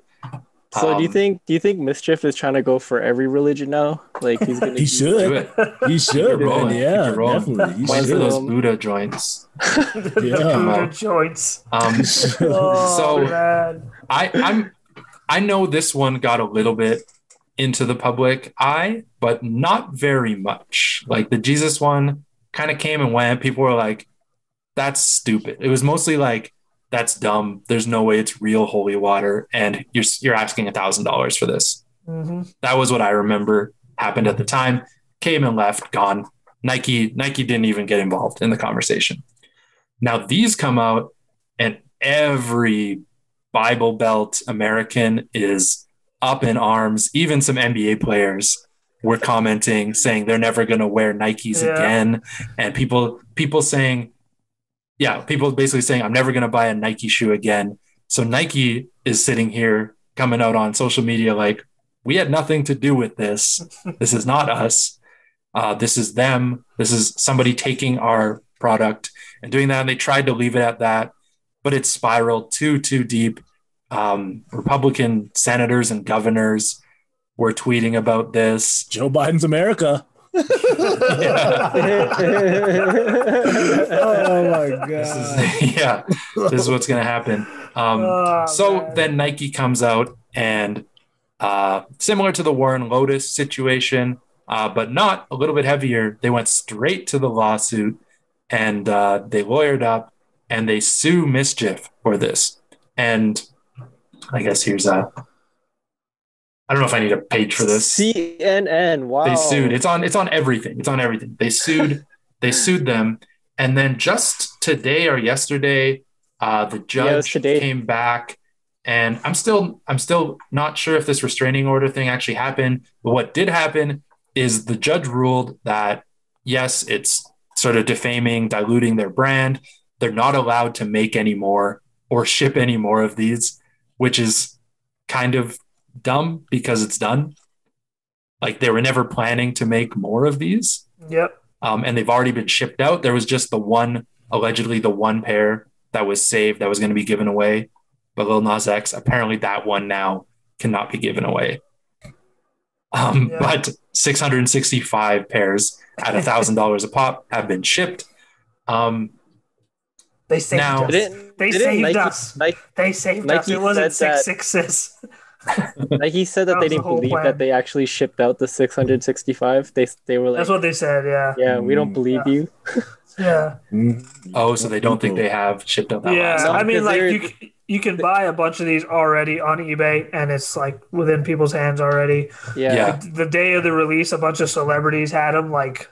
So do you think MSCHF is trying to go for every religion now? Like he's gonna he should, man. Yeah, definitely. He should. For those Buddha joints. Buddha joints. So man. I know this one got a little bit into the public eye, but not very much. Like the Jesus one kind of came and went. People were like, "That's stupid." It was mostly like, that's dumb. There's no way it's real holy water, and you're asking $1,000 for this. Mm-hmm. That was what I remember happened at the time. Came and left, gone. Nike didn't even get involved in the conversation. Now these come out, and every Bible Belt American is up in arms. Even some NBA players were commenting, saying they're never going to wear Nikes again, and people saying. Yeah, people basically saying, I'm never going to buy a Nike shoe again. So Nike is sitting here coming out on social media like, we had nothing to do with this. This is not us. This is them. This is somebody taking our product and doing that. And they tried to leave it at that, but it spiraled too deep. Republican senators and governors were tweeting about this. Joe Biden's America. Oh my god. This is what's going to happen. Then Nike comes out and similar to the Warren Lotus situation, but not a little bit heavier. They went straight to the lawsuit and they lawyered up and they sue MSCHF for this. And I guess here's I don't know if I need a page for this. CNN. Wow. They sued. It's on everything. It's on everything. They sued them. And then just today or yesterday, the judge came back, and I'm still not sure if this restraining order thing actually happened. But what did happen is the judge ruled that yes, it's sort of defaming, diluting their brand. They're not allowed to make any more or ship any more of these, which is kind of dumb because it's done. Like they were never planning to make more of these. Yep. And they've already been shipped out. There was just allegedly the one pair that was saved that was going to be given away. But Lil Nas X, apparently that one now cannot be given away. But 665 pairs at $1,000 a pop have been shipped. They saved us. They saved us. They saved us. It wasn't 666. Nike said that they didn't believe that they actually shipped out the 665. They were like, that's what they said. Yeah, we don't believe you. Yeah. Oh, so they don't think they have shipped out that last I mean, like you can buy a bunch of these already on eBay, and it's like within people's hands already. Yeah. The day of the release, a bunch of celebrities had them. Like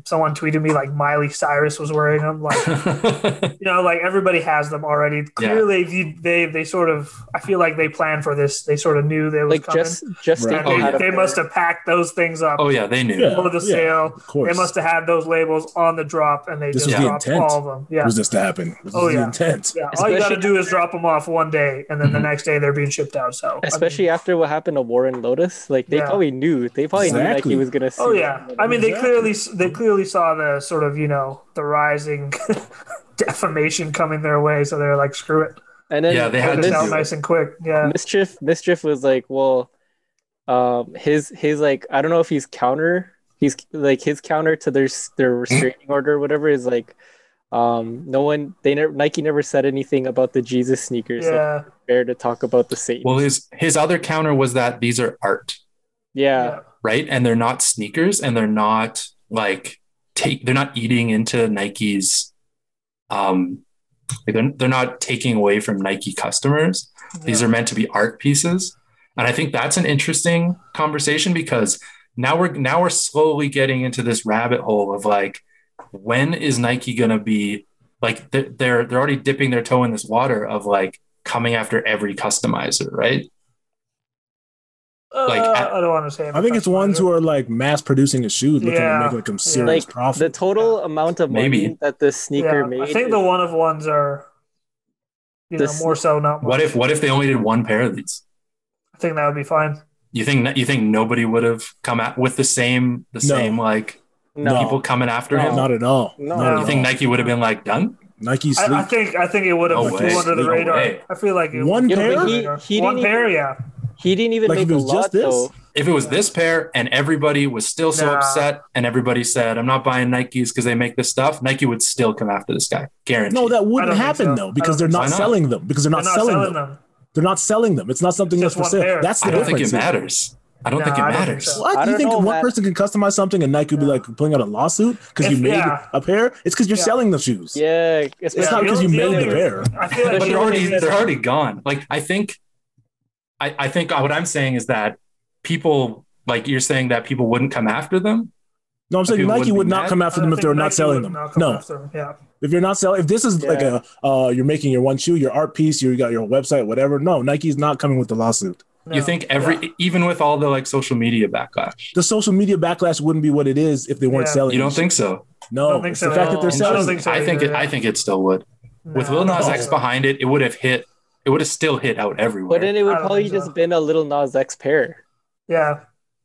someone tweeted me like Miley Cyrus was wearing them. Like like everybody has them already. Clearly, they sort of. I feel like they planned for this. They sort of knew they was coming. Just they must have packed those things up. Oh yeah, they knew for the sale. They must have had those labels on the drop, and they just dropped all of them. Yeah, was this to happen? The intent? Yeah, all you got to do is drop them off one day, and then the next day they're being shipped out. So especially after what happened to Warren Lotus, like they probably knew. They probably knew like he was gonna. Oh yeah, I mean they clearly saw the sort of the rising defamation coming their way, so they're like, screw it. And then they had to do nice and quick. Yeah, MSCHF was like, well, his like I don't know if he's counter to their restraining order or whatever is like. Nike never said anything about the Jesus sneakers. Yeah. So fair to talk about the Satan. Well, his other counter was that these are art. Yeah. Right. And they're not sneakers, and they're not like they're not eating into Nike's. They're not taking away from Nike customers. Yeah. These are meant to be art pieces, and I think that's an interesting conversation because now we're slowly getting into this rabbit hole of like. When is Nike gonna be like they're already dipping their toe in this water of like coming after every customizer, right? I don't want to say. I think it's ones who are like mass producing a shoe, looking to make like a serious profit. The total amount of money that the sneaker made. I think the one of ones are, more so not. Much. What if they only did one pair of these? I think that would be fine. You think nobody would have come out with the same like. No. People coming after him? Not at all. No. You think Nike would have been like done? Nike's I think it would have flew under the radar. I feel like one pair. One pair, yeah. He didn't even make a lot though. If it was this pair and everybody was still so upset and everybody said, I'm not buying Nikes because they make this stuff, Nike would still come after this guy. Guaranteed. No, that wouldn't happen though because they're not selling them. Because they're not selling them. They're not selling them. It's not something that's for sale. That's the difference. I don't think it matters. I don't think it matters. So. What? You think one person can customize something and Nike would be like pulling out a lawsuit because you made a pair? It's because you're selling the shoes. Yeah. It's not because you made the pair. I feel like but they're already gone. Like I think what I'm saying is that people, like you're saying that people wouldn't come after them. No, I'm saying Nike would not come after them if they're not selling them. No. If you're not selling, if this is like you're making your one shoe, your art piece, you got your website, whatever. No, Nike's not coming with the lawsuit. No, you think even with all the like social media backlash, the social media backlash wouldn't be what it is if they weren't selling. You don't think so? No, think it's so the fact that they're selling. I think it still would. No, with Lil Nas X behind it, it would have hit. It would have still hit out everywhere. But then it would probably just been a Lil Nas X pair. Yeah.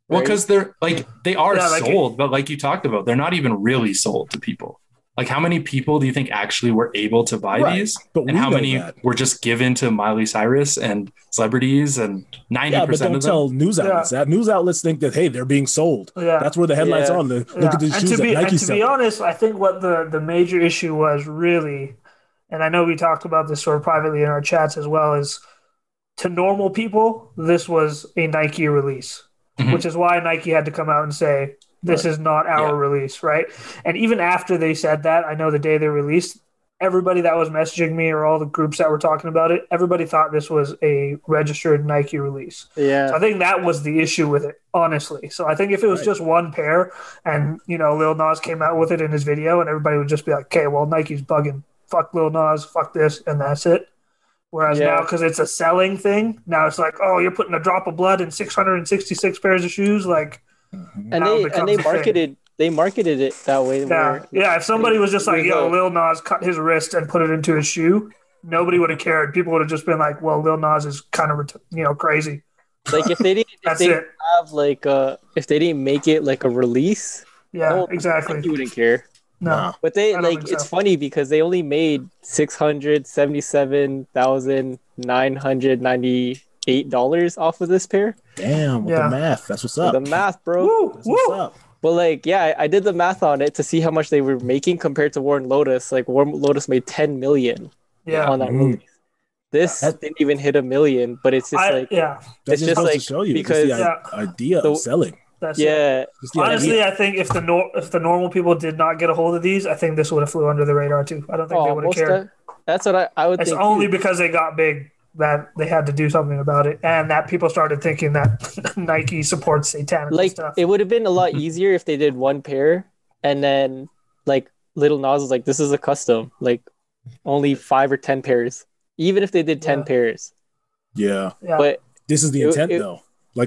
Well, because they are sold, but like you talked about, they're not even really sold to people. Like, how many people do you think actually were able to buy these? But and how many were just given to Miley Cyrus and celebrities? And 90% but don't of them? tell news outlets that. News outlets think that, hey, they're being sold. Yeah. That's where the headlines are. Look at the shoes that Nike's selling. To be honest, I think what the major issue was really, and I know we talked about this sort of privately in our chats as well, is to normal people, this was a Nike release, which is why Nike had to come out and say, this is not our release, right? And even after they said that, I know the day they released, everybody that was messaging me or all the groups that were talking about it, everybody thought this was a registered Nike release. Yeah. So I think that was the issue with it, honestly. So I think if it was just one pair and, Lil Nas came out with it in his video and everybody would just be like, okay, well, Nike's bugging. Fuck Lil Nas, fuck this, and that's it. Whereas now, because it's a selling thing, now it's like, oh, you're putting a drop of blood in 666 pairs of shoes, like. And they marketed it that way. If somebody was just like, yo, Lil Nas cut his wrist and put it into his shoe, nobody would have cared. People would have just been like, well, Lil Nas is kind of crazy. Like if they didn't make it like a release, exactly, you wouldn't care. No, but it's funny because they only made $677,998 off of this pair. Damn, with the math. That's what's up. The math, bro. That's what's up. But I did the math on it to see how much they were making compared to Warren Lotus. Like Warren Lotus made 10 million on that release. This didn't even hit 1 million, but it's just That it's just goes to show you because the idea of selling. That's it. Honestly, I think if the normal people did not get a hold of these, I think this would have flew under the radar too. I don't think they would have cared. That's what I would think. It's only because they got big that they had to do something about it, and that people started thinking that Nike supports satanic stuff. It would have been a lot easier if they did one pair, and then Lil Nas was like, "This is a custom, only 5 or 10 pairs." Even if they did 10 pairs, but this is the intent though.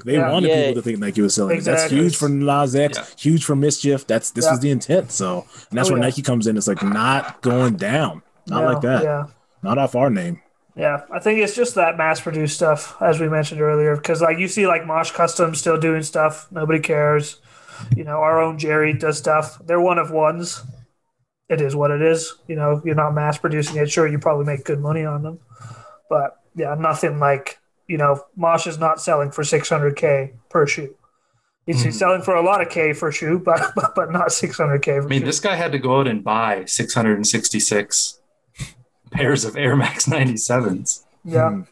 They wanted people to think Nike was selling. Exactly. That's huge for Nas X, huge for MSCHF. This was the intent. So, and that's where Nike comes in. It's not going down, not like that, not off our name. Yeah, I think it's just that mass-produced stuff, as we mentioned earlier, because you see Mosh Custom still doing stuff. Nobody cares. Our own Jerry does stuff. They're one of ones. It is what it is. You're not mass-producing it. Sure, you probably make good money on them. But, nothing Mosh is not selling for $600K per shoe. He's selling for a lot of K for a shoe, but not $600K for shoe. This guy had to go out and buy 666 pairs of Air Max 97s. Yeah.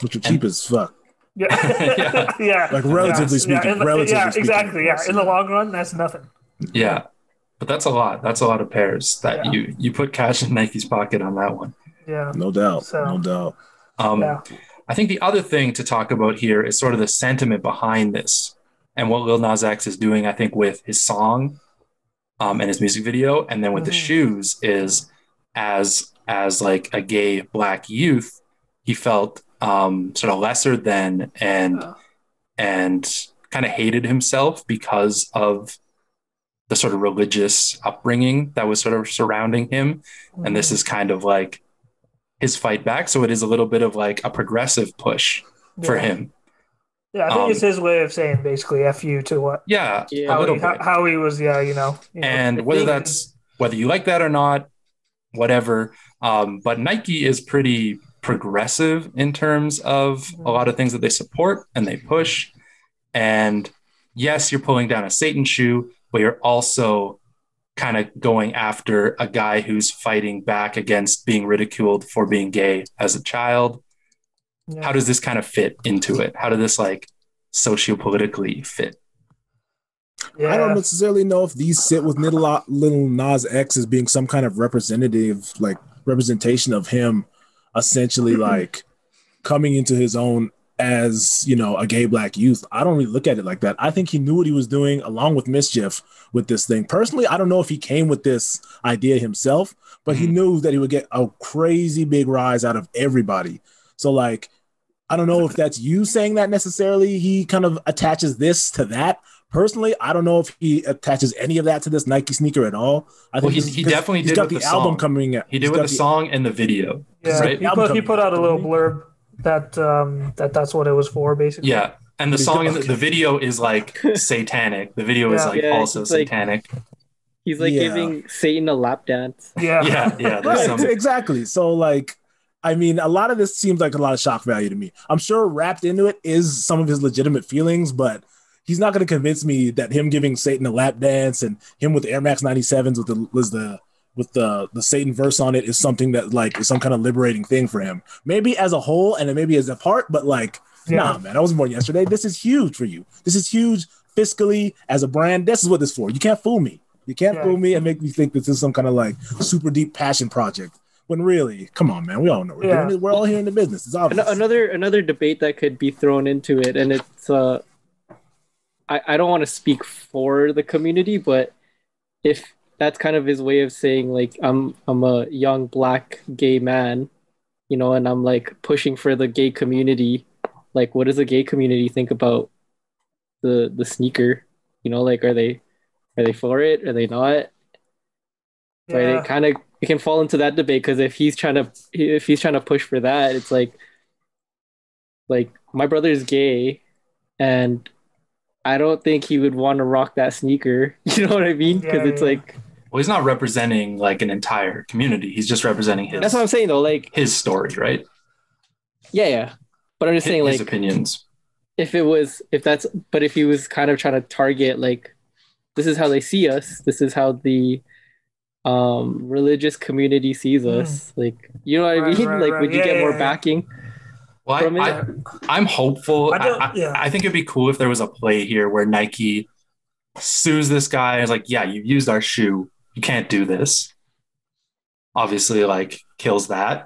Which are cheap as fuck. Yeah. Relatively speaking. Exactly. Yeah. In the long run, that's nothing. Yeah. But that's a lot. That's a lot of pairs that you put cash in Nike's pocket on that one. Yeah. No doubt. No doubt. I think the other thing to talk about here is sort of the sentiment behind this and what Lil Nas X is doing, I think, with his song and his music video. And then with the shoes is as a gay Black youth, he felt sort of lesser than and kind of hated himself because of the sort of religious upbringing that was sort of surrounding him. And this is kind of his fight back. So it is a little bit of a progressive push for him. Yeah, I think it's his way of saying basically F you to what? Yeah. How he was, And whether you like that or not, whatever. But Nike is pretty progressive in terms of a lot of things that they support and they push. And yes, you're pulling down a Satan shoe, but you're also kind of going after a guy who's fighting back against being ridiculed for being gay as a child. Yeah. How does this kind of fit into it? How did this sociopolitically fit? Yeah. I don't necessarily know if these sit with Lil Nas X as being some kind of representation of him essentially coming into his own as, a gay Black youth. I don't really look at it like that. I think he knew what he was doing along with MSCHF with this thing. Personally, I don't know if he came with this idea himself, but he knew that he would get a crazy big rise out of everybody. So I don't know if that's you saying that necessarily. He kind of attaches this to that. Personally, I don't know if he attaches any of that to this Nike sneaker at all. I think he definitely did with the album coming out. He did with the song and the video. Yeah, right? He put out a little blurb that's what it was for, basically. Yeah, and the song and the video is satanic. The video is also satanic. He's like giving Satan a lap dance. Yeah. Right, exactly. So like, I mean, a lot of this seems like a lot of shock value to me. I'm sure wrapped into it is some of his legitimate feelings, but he's not going to convince me that him giving Satan a lap dance and him with the Air Max 97s with the Satan verse on it is something that like is some kind of liberating thing for him. Maybe as a whole and then maybe as a part, but like, nah, man, I was born yesterday. This is huge for you. This is huge fiscally as a brand. This is what this is for. You can't fool me. You can't fool me and make me think this is some kind of like super deep passion project. When really, come on, man, we all know we're doing it. We're all here in the business. It's obvious. Another debate that could be thrown into it, and it's I don't want to speak for the community, but if that's kind of his way of saying like I'm a young black gay man, you know, and I'm like pushing for the gay community. Like, what does the gay community think about the sneaker? You know, like are they for it? Are they not? Yeah. Right? It can fall into that debate because if he's trying to push for that, it's like my brother's gay, and I don't think he would want to rock that sneaker. You know what I mean? Because it's like, well, he's not representing like an entire community. He's just representing his. That's what I'm saying though. Like his story, right? Yeah. But I'm just saying, like, his opinions. If he was kind of trying to target like, this is how they see us. This is how the religious community sees us. Like, you know what I mean? Like, would you get more backing? Well, I'm hopeful. I think it'd be cool if there was a play here where Nike sues this guy and is like, yeah, you used our shoe. You can't do this. Obviously, like, kills that.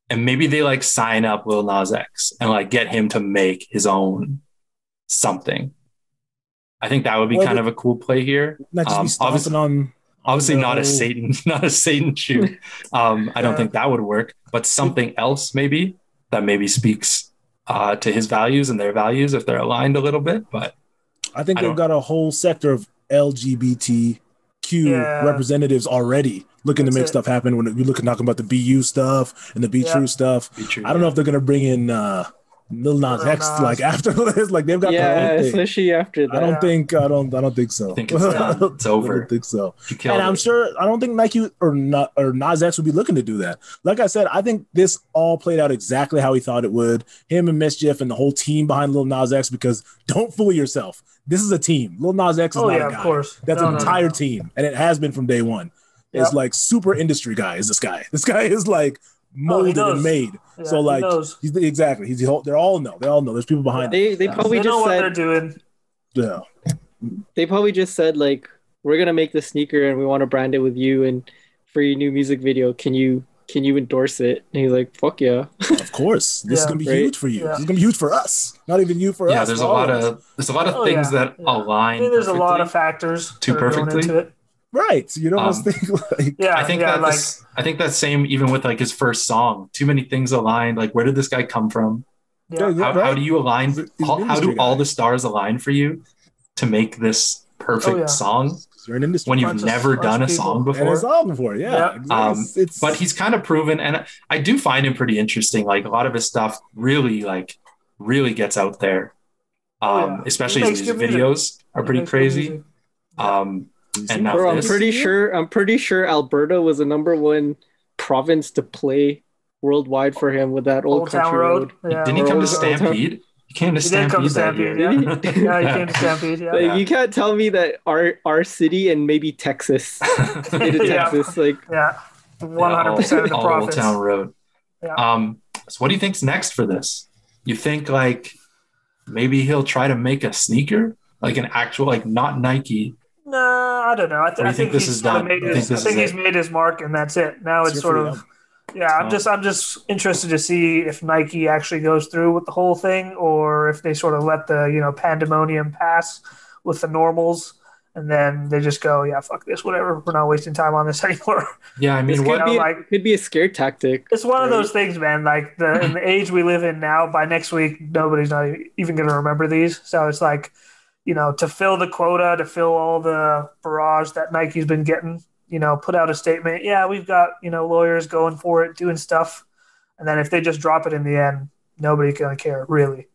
And maybe they like sign up Lil Nas X and like get him to make his own something. I think that would be kind of a cool play here. Obviously not a Satan shoe. I don't think that would work, but something else maybe that maybe speaks to his values and their values if they're aligned a little bit. But I think they've got a whole sector of LGBTQ representatives already looking to make stuff happen. When you look at talking about the BU stuff and the Be True stuff, I don't know if they're gonna bring in Lil Nas X like after this. Like they've got their own thing. Especially after that. I don't think so. I think it's done. It's over. I don't think so. And I'm sure I don't think Nike or Nas X would be looking to do that. Like I said, I think this all played out exactly how he thought it would. Him and MSCHF and the whole team behind Lil Nas X, because don't fool yourself. This is a team. Lil Nas X is not a guy. Of course. That's an entire team. And it has been from day one. It's like super industry guy is this guy. This guy is like molded and made. Yeah, so like they all know. There's people behind it. They probably just know said what they're doing. Yeah. They probably just said like, we're gonna make this sneaker and we want to brand it with you, and for your new music video, can you endorse it? And he's like, fuck yeah. Of course. This is gonna be huge for you. This is gonna be huge for us. Not even you for us. Yeah, there's a lot of things that align. I think there's a lot of factors too perfectly into it. Right. So you'd almost think like I think that same even with like his first song. Too many things aligned. Like, where did this guy come from? Yeah. How do you align? How do all the stars align for you to make this perfect song when you've never done a song before? Yeah. Exactly. But he's kind of proven, and I do find him pretty interesting. Like a lot of his stuff really gets out there. Especially his music videos are pretty crazy. And bro, I'm pretty sure Alberta was the number one province to play worldwide for him with that Old Country Road. Yeah. Didn't he come to Stampede? He came to Stampede that year. Yeah, he came to Stampede. Yeah. Like, you can't tell me that our city and maybe Texas, 100% of the province. Old Town Road. Yeah. So what do you think's next for this? You think like maybe he'll try to make a sneaker, like an actual, like not Nike? No, I don't know. I think this is done. I think he's made his mark, and that's it. Now it's sort of, I'm just interested to see if Nike actually goes through with the whole thing, or if they sort of let the pandemonium pass with the normals, and then they just go, fuck this, whatever. We're not wasting time on this anymore. Yeah, I mean, it could be a scare tactic. It's one of those things, man. Like in the age we live in now, by next week, nobody's not even going to remember these. So it's like, to fill the quota, to fill all the barrage that Nike's been getting, put out a statement. Yeah, we've got, lawyers going for it, doing stuff. And then if they just drop it in the end, nobody's going to care, really.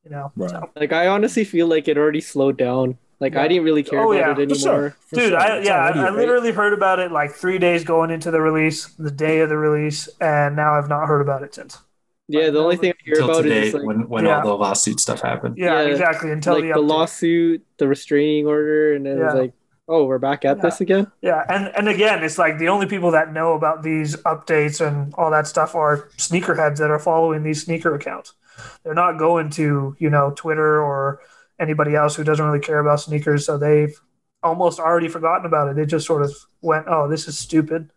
Right. So. Like, I honestly feel like it already slowed down Like I didn't really care about it anymore. For Dude, sure. I literally heard about it like 3 days going into the release, the day of the release, and now I've not heard about it since. Yeah, the only thing I hear about today, is just like when all the lawsuit stuff happened. Yeah, exactly. Until like the lawsuit, the restraining order, and it was like, oh, we're back at this again. Yeah, and again, it's like the only people that know about these updates and all that stuff are sneakerheads that are following these sneaker accounts. They're not going to, Twitter or anybody else who doesn't really care about sneakers, so they've almost already forgotten about it. They just sort of went, oh, this is stupid.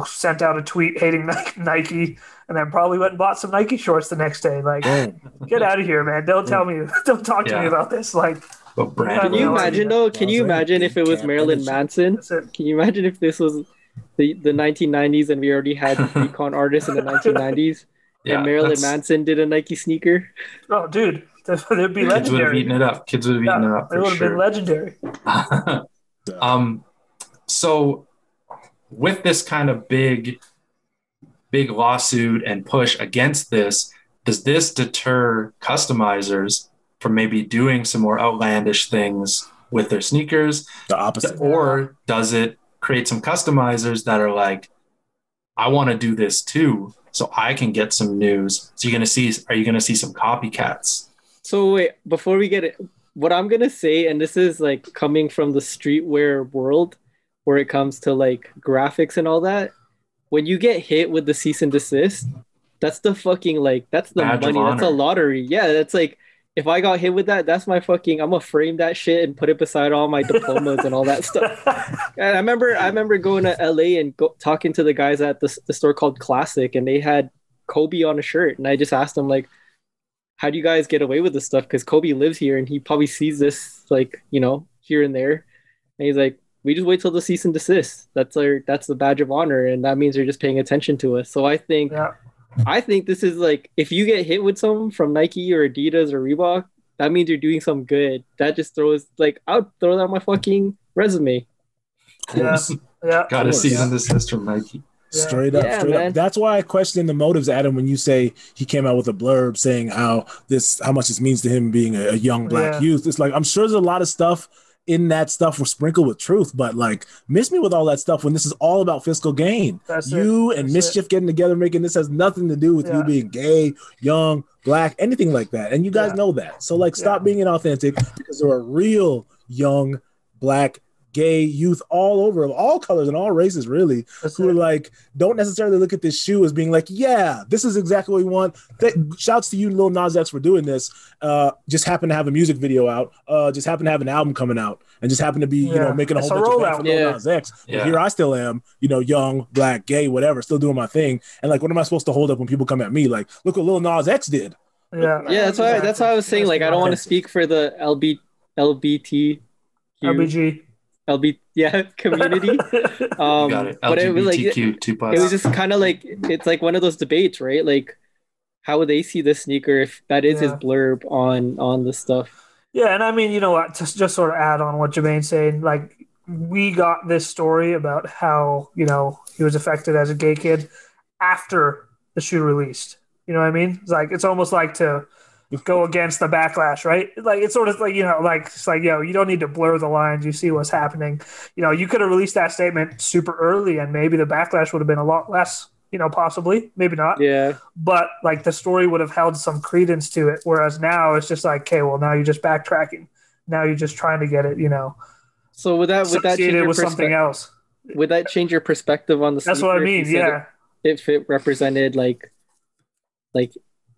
Sent out a tweet hating Nike, and then probably went and bought some Nike shorts the next day. Like, get out of here, man! Don't talk to me about this. Like, can you imagine though? Can you imagine if it was Marilyn Manson? Can you imagine if this was the 1990s and we already had recon artists in the 1990s, and Marilyn Manson did a Nike sneaker? Oh, dude, they'd be legendary. Kids would have eaten it up. Kids would have eaten it up. They would have been legendary. So with this kind of big lawsuit and push against this, does this deter customizers from maybe doing some more outlandish things with their sneakers? The opposite. Or does it create some customizers that are like, I want to do this too, so I can get some news? So are you going to see some copycats? So wait, before we get it, what I'm going to say, and this is like coming from the streetwear world, where it comes to like graphics and all that, when you get hit with the cease and desist, that's the fucking that's the badge money. That's a lottery. Yeah, that's like, if I got hit with that, that's my fucking, I'm gonna frame that shit and put it beside all my diplomas and all that stuff. And I remember going to LA and talking to the guys at the store called Classic, and they had Kobe on a shirt, and I just asked them like, how do you guys get away with this stuff? Because Kobe lives here and he probably sees this like, here and there. And he's like, we just wait till the cease and desist. That's the badge of honor, and that means they're just paying attention to us. So I think this is like, if you get hit with something from Nike or Adidas or Reebok, that means you're doing something good. That just throws I'll throw that on my fucking resume. Got a cease and desist from Nike. Straight up. That's why I question the motives, Adam, when you say he came out with a blurb saying how much this means to him being a young black youth. It's like, I'm sure there's a lot of stuff in that stuff were sprinkled with truth, but like, miss me with all that stuff when this is all about fiscal gain. That's you and MSCHF getting together, making this has nothing to do with you being gay, young, black, anything like that. And you guys know that. So like, stop being inauthentic, because there are real young, black, gay youth all over, of all colors and all races, really, who are like, don't necessarily look at this shoe as being like, yeah, this is exactly what we want. Shouts to you, Lil Nas X, for doing this. Just happen to have a music video out, just happen to have an album coming out, and just happen to be, making a whole bunch of for Lil Nas X. But here I still am, young, black, gay, whatever, still doing my thing. And like, what am I supposed to hold up when people come at me? Like, look what Lil Nas X did. That's why I was saying, like, I don't want to speak for the LBG community. Got it. But it was like, LGBTQ+. it was just kind of like, it's like one of those debates, right? Like, how would they see this sneaker if that is his blurb on the stuff? Yeah, and I mean, to just sort of add on what Jermaine's saying, like, we got this story about how, he was affected as a gay kid after the shoe released. You know what I mean? It's almost like to go against the backlash, right? Like, it's sort of like, it's like, you don't need to blur the lines. You see what's happening. You could have released that statement super early and maybe the backlash would have been a lot less, possibly, maybe not. Yeah. But like, the story would have held some credence to it. Whereas now it's just like, okay, well, now you're just backtracking. Now you're just trying to get it, So would that change your with something else? Would that change your perspective on the That's what I mean. Yeah. If it represented like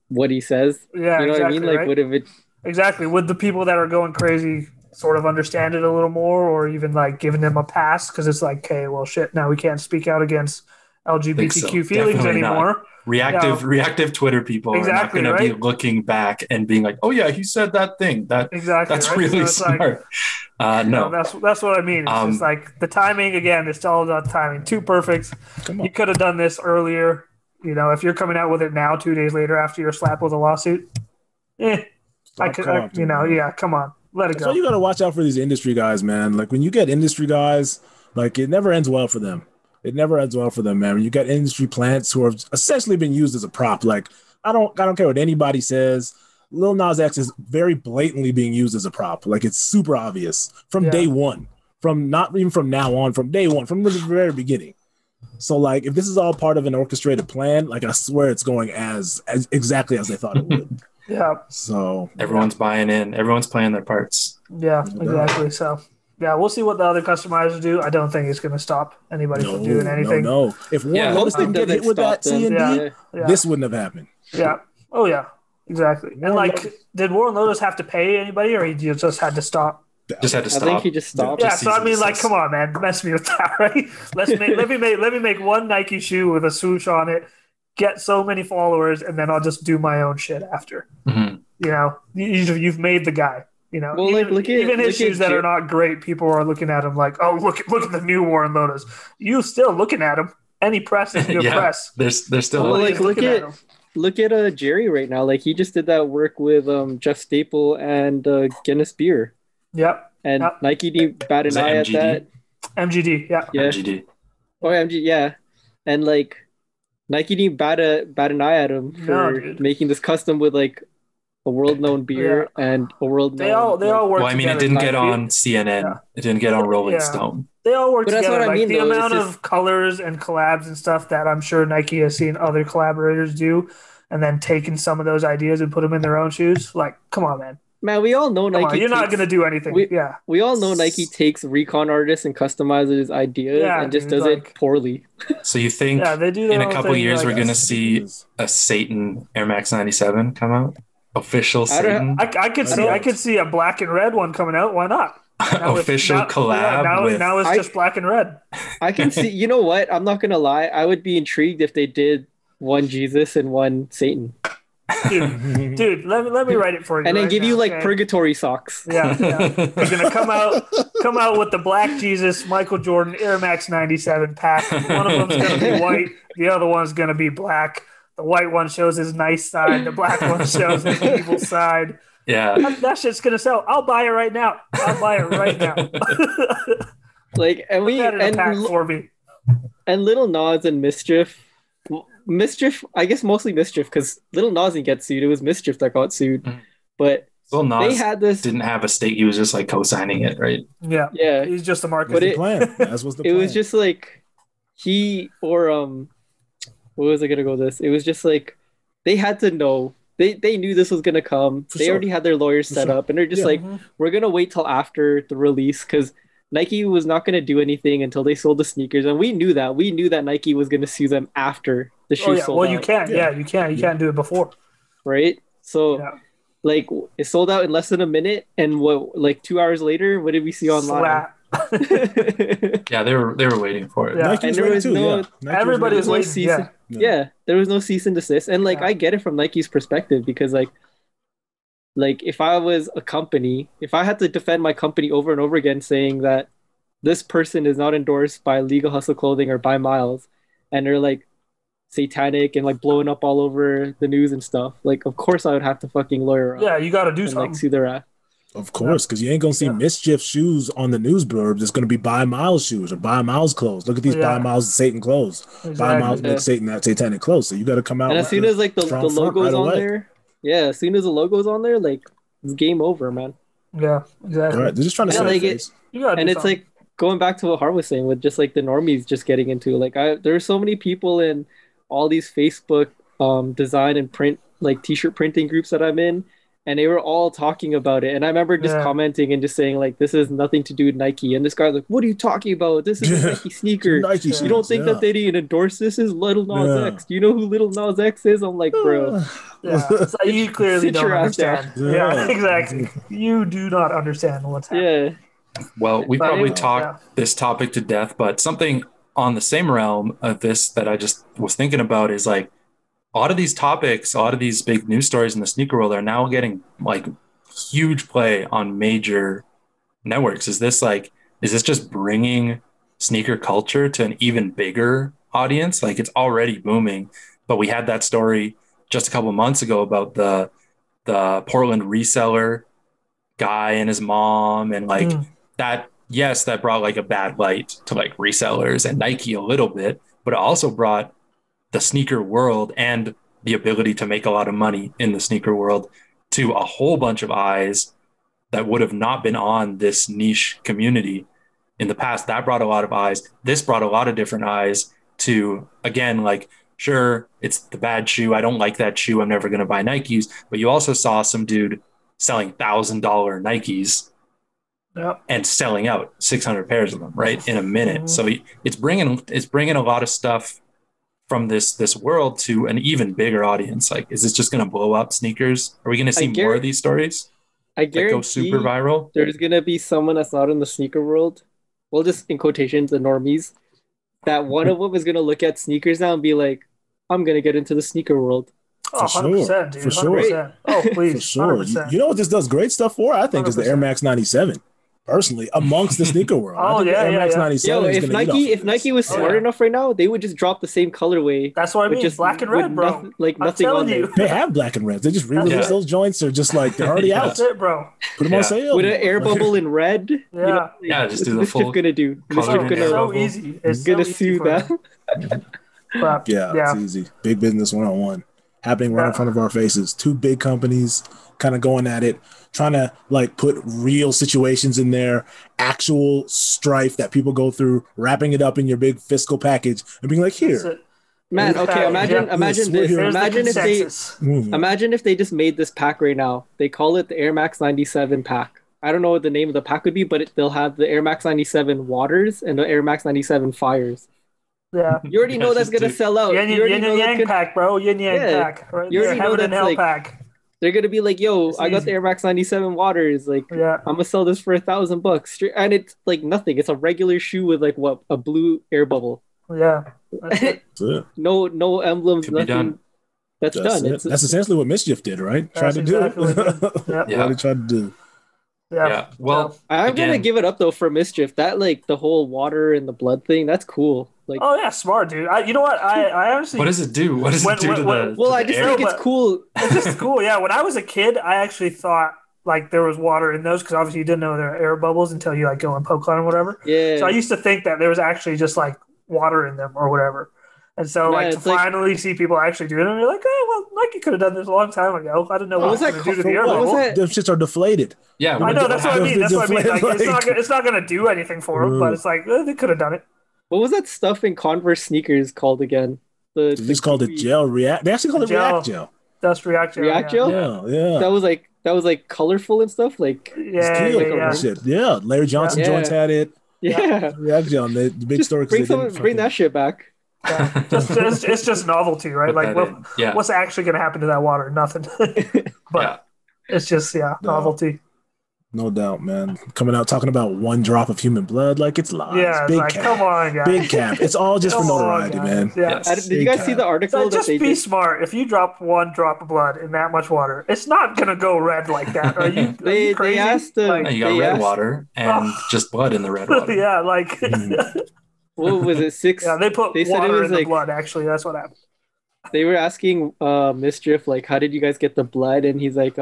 what he says, what I mean? Like, right? Exactly. Would the people that are going crazy sort of understand it a little more, or even like giving them a pass? Because it's like, okay, well, shit, now we can't speak out against LGBTQ feelings Definitely anymore. Not. Reactive Twitter people are not going to be looking back and being like, oh yeah, he said that thing. That's really smart. No, that's what I mean. It's just like the timing again. It's all about timing. Too perfect. You could have done this earlier. If you're coming out with it now, 2 days later after you're slapped with a lawsuit, come on, let it go. So you got to watch out for these industry guys, man. Like, when you get industry guys, like, it never ends well for them. It never ends well for them, man. When you got industry plants who have essentially been used as a prop, like, I don't care what anybody says. Lil Nas X is very blatantly being used as a prop. Like it's super obvious from day one, from not even from now on, from day one, from the very beginning. So like, if this is all part of an orchestrated plan, like I swear it's going as exactly as they thought it would. Yeah. So everyone's buying in. Everyone's playing their parts. Yeah, exactly. So yeah, we'll see what the other customizers do. I don't think it's going to stop anybody from doing anything. No. If Warren Lotus didn't get hit with that C&D, this wouldn't have happened. Yeah. Oh yeah. Exactly. And like, did Warren Lotus have to pay anybody, or he just had to stop? Just had to stop. I think he just stopped. Yeah. So I mean, like, come on, man, mess me with that, right? Let me make one Nike shoe with a swoosh on it, get so many followers, and then I'll just do my own shit after. Mm-hmm. You know, you've made the guy. You know, well, even his shoes that are not great, people are looking at him like, oh, look at the new Warren Lotus. You still looking at him? Any press is good press. They're still like look at Jerry right now. Like he just did that work with Jeff Staple and Guinness Beer. Yep. And Nike didn't bat an eye at that. MGD, yeah. MGD. Oh, MGD, yeah. And like Nike didn't bat an eye at him for making this custom with like a world-known beer and a world-known... They all work together. Well, I mean, it didn't get on CNN. Yeah. It didn't get on Rolling Stone. They all work together. That's what I mean, the amount of colors and collabs and stuff that I'm sure Nike has seen other collaborators do and then taken some of those ideas and put them in their own shoes. Like, come on, man. Man, we all know Nike. You're not going to do anything. We all know Nike takes recon artists and customizes his ideas and just does it poorly. So you think they do in a couple of years we're going to see a Satan Air Max 97 come out? Official Satan? I could see a black and red one coming out. Why not? Official collab. Now it's just black and red. I can see. You know what? I'm not going to lie. I would be intrigued if they did one Jesus and one Satan. Dude, let me write it for you. And then give you like purgatory socks. Yeah. They're gonna come out with the Black Jesus Michael Jordan Air Max 97 pack. One of them's gonna be white, the other one's gonna be black. The white one shows his nice side, the black one shows his evil side. Yeah. That shit's gonna sell. I'll buy it right now. Like and we and for me. And Lil Nas and MSCHF, I guess mostly MSCHF because Lil Nas didn't get sued. It was MSCHF that got sued. But Lil Nas they had this. Didn't have a stake. He was just like co-signing it, right? Yeah. Yeah. He's just a marketing plan. That was the plan. It was just like he or what was I gonna go with this? It was just like they had to know. They knew this was gonna come. They already had their lawyers set up, and they're just we're gonna wait till after the release because Nike was not going to do anything until they sold the sneakers, and we knew that. We knew that Nike was going to sue them after the shoe sold out. Well, you can't. Yeah, you can't. You can't do it before. Right? So, like, it sold out in less than a minute, and like 2 hours later, what did we see online? Yeah, they were waiting for it. Yeah. And there was everybody was waiting. Yeah, there was no cease and desist, and like I get it from Nike's perspective because like if I was a company, if I had to defend my company over and over again saying that this person is not endorsed by Legal Hustle Clothing or by Miles, and they're like satanic and like blowing up all over the news and stuff, like of course I would have to fucking lawyer up. Yeah, you got to do something. Like sue their ass. Of course, because you ain't gonna see MSCHF shoes on the news blurbs. It's gonna be Buy Miles shoes or Buy Miles clothes. Look at these Buy Miles Satan clothes. Exactly. Buy Miles make Satan that satanic clothes. So you got to come out. And as soon as like the logo's on there. Yeah, as soon as the logo's on there, like it's game over, man. Yeah, exactly. All right, they're just trying to say and it's like going back to what Hart was saying with just like the normies just getting into like there are so many people in all these Facebook design and print like t-shirt printing groups that I'm in, and they were all talking about it. And I remember just commenting and just saying like, this has nothing to do with Nike. And this guy's like, what are you talking about? This is a Nike sneaker. You don't think that they didn't endorse this? Is Lil Nas X. Do you know who Lil Nas X is? I'm like, bro. So you clearly don't understand. Yeah, exactly. You do not understand what's happening. Yeah. Well, we probably talked this topic to death, but something on the same realm of this that I just was thinking about is like, a lot of these topics, a lot of these big news stories in the sneaker world are now getting like huge play on major networks. Is this just bringing sneaker culture to an even bigger audience? Like it's already booming, but we had that story just a couple of months ago about the Portland reseller guy and his mom and like that. Yes, that brought like a bad light to like resellers and Nike a little bit, but it also brought the sneaker world and the ability to make a lot of money in the sneaker world to a whole bunch of eyes that would have not been on this niche community in the past. That brought a lot of eyes. This brought a lot of different eyes to, again, like, sure, it's the bad shoe. I don't like that shoe. I'm never going to buy Nikes. But you also saw some dude selling $1,000 Nikes and selling out 600 pairs of them, right, in a minute. So it's bringing a lot of stuff from this world to an even bigger audience. Like, is this just going to blow up sneakers? Are we going to see more of these stories? I guarantee go super viral. There's going to be someone that's not in the sneaker world. Well, just in quotations, the normies. That one of them is going to look at sneakers now and be like, I'm going to get into the sneaker world. Oh, 100%, dude. For sure. 100%. Oh, please. For sure. 100%. You know what this does great stuff for? I think 100%. Is the Air Max 97. Personally, amongst the sneaker world. Air Max 97 if Nike was smart enough right now, they would just drop the same colorway. That's what I mean. Just black and red, bro. Nothing on there. They have black and reds. They just re-release those joints. They're just like, they're already out. That's it, bro. Put them on sale. With an air bubble in red. Just do the full. Gonna do. So easy. It's gonna sue that. It's easy. Big business 101 happening right in front of our faces. Two big companies kind of going at it, trying to like put real situations in there, actual strife that people go through, wrapping it up in your big fiscal package and being like, here. Man, okay, imagine this. Imagine if they just made this pack right now. They call it the Air Max 97 pack. I don't know what the name of the pack would be, but they'll have the Air Max 97 waters and the Air Max 97 fires. Yeah, you already know that's gonna sell out. Yin and Yang pack, bro. Yin Yang pack. Right? You already know that's like pack. They're gonna be like, "Yo, I got the Air Max 97 waters. Like, I'm gonna sell this for $1,000." And it's like nothing. It's a regular shoe with like a blue air bubble. Yeah, no emblems, nothing. Done. That's done. That's essentially what MSCHF did, right? Tried to do. What they tried to do. Yeah. Well, I'm gonna give it up though for MSCHF. That like the whole water and the blood thing. That's cool. Like, oh yeah, smart, dude. You know what? I honestly. What does it do? What does it do to the? Well, I just think it's cool. It's just cool. Yeah. When I was a kid, I actually thought like there was water in those because obviously you didn't know there were air bubbles until you like go and poke on them or whatever. Yeah. So I used to think that there was actually just like water in them or whatever. And so, to finally see people actually doing it, you're like, oh, well, Nike could have done this a long time ago. I don't know what was going to do to the air bubble. Those shits are deflated. Yeah, I know. That's what I mean. That's what I mean. Like, it's not going to do anything for them, but it's like, they could have done it. What was that stuff in Converse sneakers called again? They just called it gel React. They actually called it React Gel. That's React Gel. React Gel? Yeah. That was like colorful and stuff. Like yeah. Larry Johnson joints had it. Yeah. React Gel. The big story. Bring that shit back. Yeah. It's just novelty, right? Like, what's actually going to happen to that water? Nothing. But it's just novelty. No doubt, man. Coming out talking about one drop of human blood, like it's lies. Yeah, big like, cap. Come on, guys. Big cap. It's all just for notoriety, man. Yeah. Did you guys see the article? Just be smart. If you drop one drop of blood in that much water, it's not gonna go red like that. Are you crazy? They asked you got red water and just blood in the red water. Yeah, like what was it? 6? Yeah, they put water in the blood. Actually, that's what happened. They were asking MSCHF like, how did you guys get the blood? And he's like,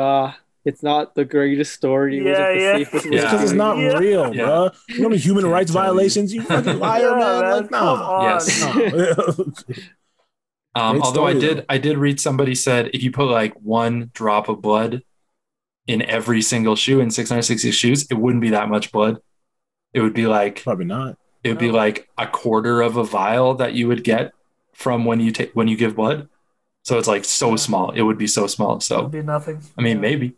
it's not the greatest story. It wasn't the safest way. Because it's not real, bro. You know how many human rights violations? You fucking liar, man. Like, no. Yes. Although I did read somebody said if you put like one drop of blood in every single shoe in 660 shoes, it wouldn't be that much blood. It would be like probably not. It would be like a quarter of a vial that you would get from when you give blood. So it's like so small. It would be so small. So it would be nothing. I mean, maybe.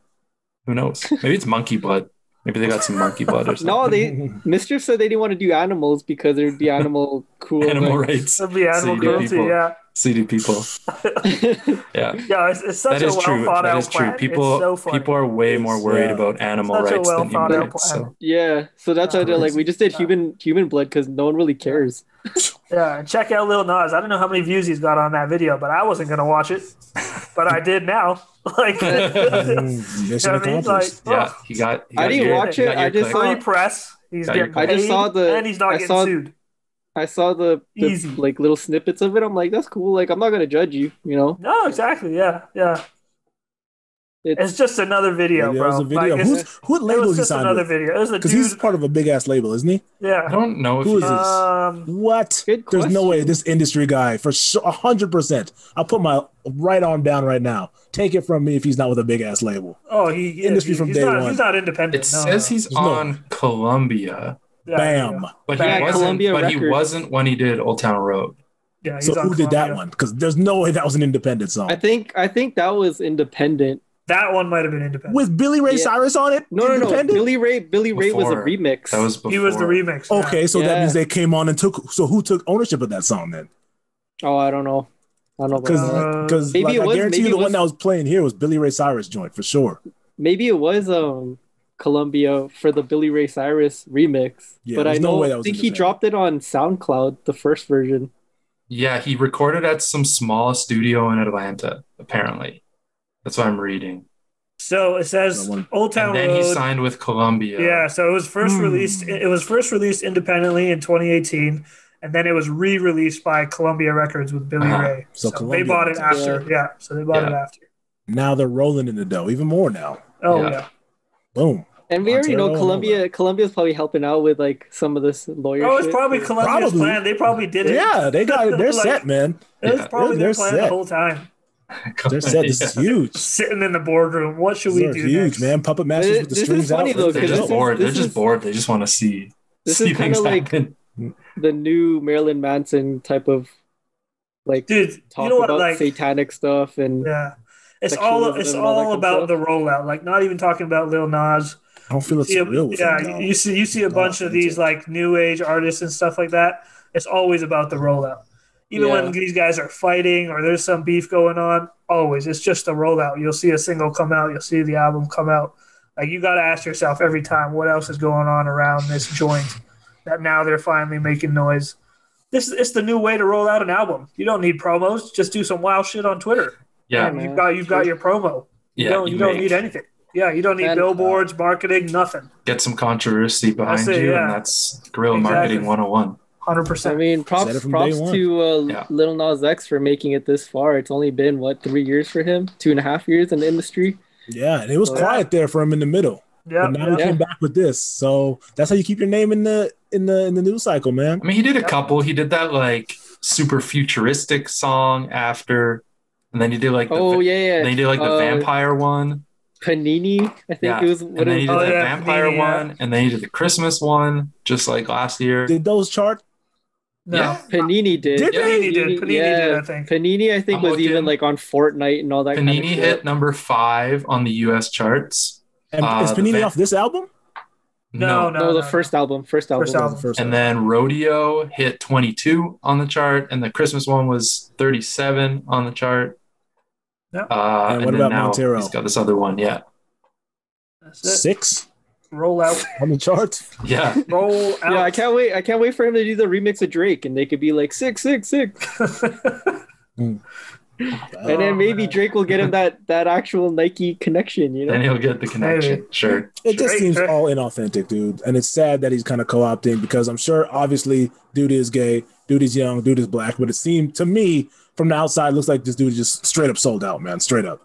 Who knows? Maybe it's monkey blood. Maybe they got some monkey blood or something. No, MSCHF said they didn't want to do animals because it would be animal cool. Animal rights. It would be animal cruelty, yeah. CD people. Yeah. Yeah, it's such a well thought out plan. People are way more worried about animal rights than human rights. So. Yeah, so that's why they're like, we just did human blood because no one really cares. Yeah, and check out Lil Nas. I don't know how many views he's got on that video, but I wasn't gonna watch it, but I did now. Like, mission accomplished. He got. I didn't watch it. I just saw press. He's getting paid, and he's not getting sued. I saw the like little snippets of it. I'm like, that's cool. Like, I'm not gonna judge you, you know? No, exactly. Yeah. It's just another video, bro. It was a video. Like, what label is he signed another with? video. It was a Because dude. he's part of a big ass label, isn't he? Yeah. I don't know if Who is he's this? What? Good There's no question. way this industry guy for sure, 100%. I'll put my right arm down right now. Take it from me if he's not with a big ass label. Oh, Industry from he's day not, one. He's not independent. It says he's There's no way. on Columbia, Yeah, Bam. but Bam. he wasn't. Columbia But he Records. wasn't when he did Old Town Road. Yeah, he's So on who did that Columbia. one? Because there's no way that was an independent song. I think that was independent. That one might have been independent. With Billy Ray Yeah. Cyrus on it? No. Independent? Billy Ray was a Before. remix. That was before. He was the remix. yeah. Okay, so that Yeah. means they came on and took. So who took ownership of that song then? Oh, I don't know. I don't know. About that. Because Maybe like, it was- I guarantee maybe you the it was- one that was playing here was Billy Ray Cyrus joint for sure. Maybe it was Columbia for the Billy Ray Cyrus remix. Yeah, but I there's no know way that I was think he independent. dropped it on SoundCloud, the first version. Yeah, he recorded at some small studio in Atlanta. Apparently, that's what I'm reading. So it says That one. Old Town And then Road. he signed with Columbia. Yeah, so it was first released. It was first released independently in 2018, and then it was re-released by Columbia Records with Billy Uh-huh. Ray. So So Columbia they bought it did. after. Yeah, so they bought it Yeah. after. Now they're rolling in the dough even more now. Oh Yeah. yeah. Boom. And we already know Montero, Columbia's probably helping out with like some of this lawyer Oh, it's shit. probably Columbia's Probably. plan. They probably did it. Yeah, they got it. They're Like, set, man. It was Yeah. probably They're their plan the set. whole time. They're set. This is huge. Sitting in the boardroom. What should we They're do huge, next? man. Puppet masters with the This is strings funny, out. though, They're because just this is- bored. They're this just is- bored. They just want to see This is things kinda like- happen. The new Marilyn Manson type of like Dude, talk you know what? about Like, satanic stuff and yeah, it's sexualism all and all that all good about stuff. the rollout. Like, not even talking about Lil Nas. I don't feel it's See a- real with yeah, them now. you see a No, bunch of it's these it. like new age artists and stuff like that. It's always about the rollout. Even Yeah. when these guys are fighting or there's some beef going on, always it's just a rollout. You'll see a single come out, you'll see the album come out. Like, you got to ask yourself every time, what else is going on around this joint that now they're finally making noise. It's the new way to roll out an album. You don't need promos. Just do some wild shit on Twitter. Yeah, And you've got your promo. You yeah. don't make- need anything. Yeah, you don't need And- billboards, marketing, nothing. Get some controversy behind That's it, you, yeah. and that's guerrilla Exactly. marketing 101. 100%. I mean, Said props it from props day one. to Yeah. Lil Nas X for making it this far. It's only been 3 years for him, 2.5 years in the industry. Yeah, and it was Yeah. quiet there for him in the middle. Yeah, But now he came back with this. So that's how you keep your name in the news cycle, man. I mean, he did a couple. He did that like super futuristic song after, and then he did like the, Yeah. then he did like the vampire one. Panini, I think Yeah, it was. and What then it he was. did that yeah, vampire Panini, yeah. one, and then he did the Christmas one, just like last year. Did those chart? No. Yeah. Panini did. Did Panini did. Panini did, I think. Panini, I think, I'm was looking. even like on Fortnite and all that. Panini kind of hit shit. number 5 on the U.S. charts. And is the Panini van- off this album? No. No, the first album. First album. First album. The first And album. then Rodeo hit 22 on the chart, and the Christmas one was 37 on the chart. Yep. And what then about now Montero? He's got this other one, yeah. That's it. 6 Roll out. on the chart. Yeah. Roll out. Yeah, I can't wait. I can't wait for him to do the remix of Drake, and they could be like 666. And then maybe man. Drake will get him that actual Nike connection, you know? Then he'll get the connection. Maybe. Sure. It just Drake- seems Drake- all inauthentic, dude. And it's sad that he's kind of co-opting because I'm sure, obviously, dude is gay, dude is young, dude is black. But it seemed to me from the outside, looks like this dude just straight up sold out, man. Straight up.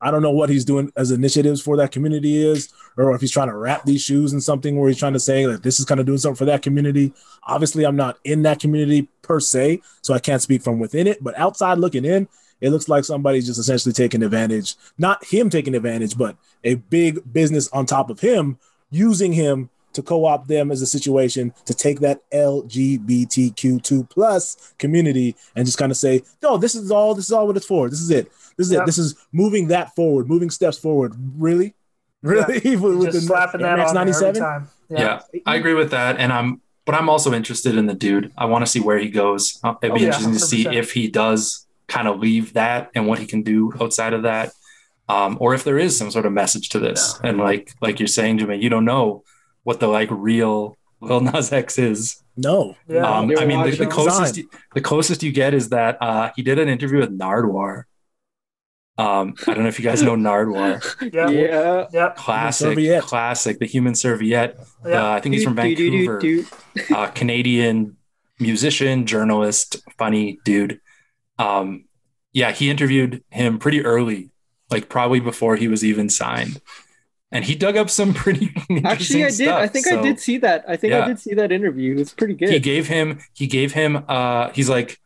I don't know what he's doing as initiatives for that community is, or if he's trying to wrap these shoes in something where he's trying to say like this is kind of doing something for that community. Obviously, I'm not in that community per se, so I can't speak from within it. But outside looking in, it looks like somebody's just essentially taking advantage, not him taking advantage, but a big business on top of him, using him to co-opt them as a situation to take that LGBTQ2 plus community and just kind of say, no, this is all what it's for. This is it. This is Yeah. it. This is moving that forward, moving steps forward. Really? Really? With Just slapping that on there every MX97? time. Yeah. I agree with that. And I'm also interested in the dude. I want to see where he goes. It'd be yeah, interesting to see 100%. if he does kind of leave that and what he can do outside of that. Or if there is some sort of message to this. And like you're saying, Jermaine, you don't know what the like real Lil Nas X is. No. Yeah. I mean, the watching. closest you get is that he did an interview with Nardwar. I don't know if you guys know Nardwar. Yeah. Yeah. Yeah. Serviette. Classic, the Human Serviette. Yeah. I think he's from Vancouver. Canadian musician, journalist, funny dude. Yeah, he interviewed him pretty early like probably before he was even signed. And he dug up some pretty Actually, I did. stuff, I think I did see that. I did see that interview. It was pretty good. He gave him, he's like,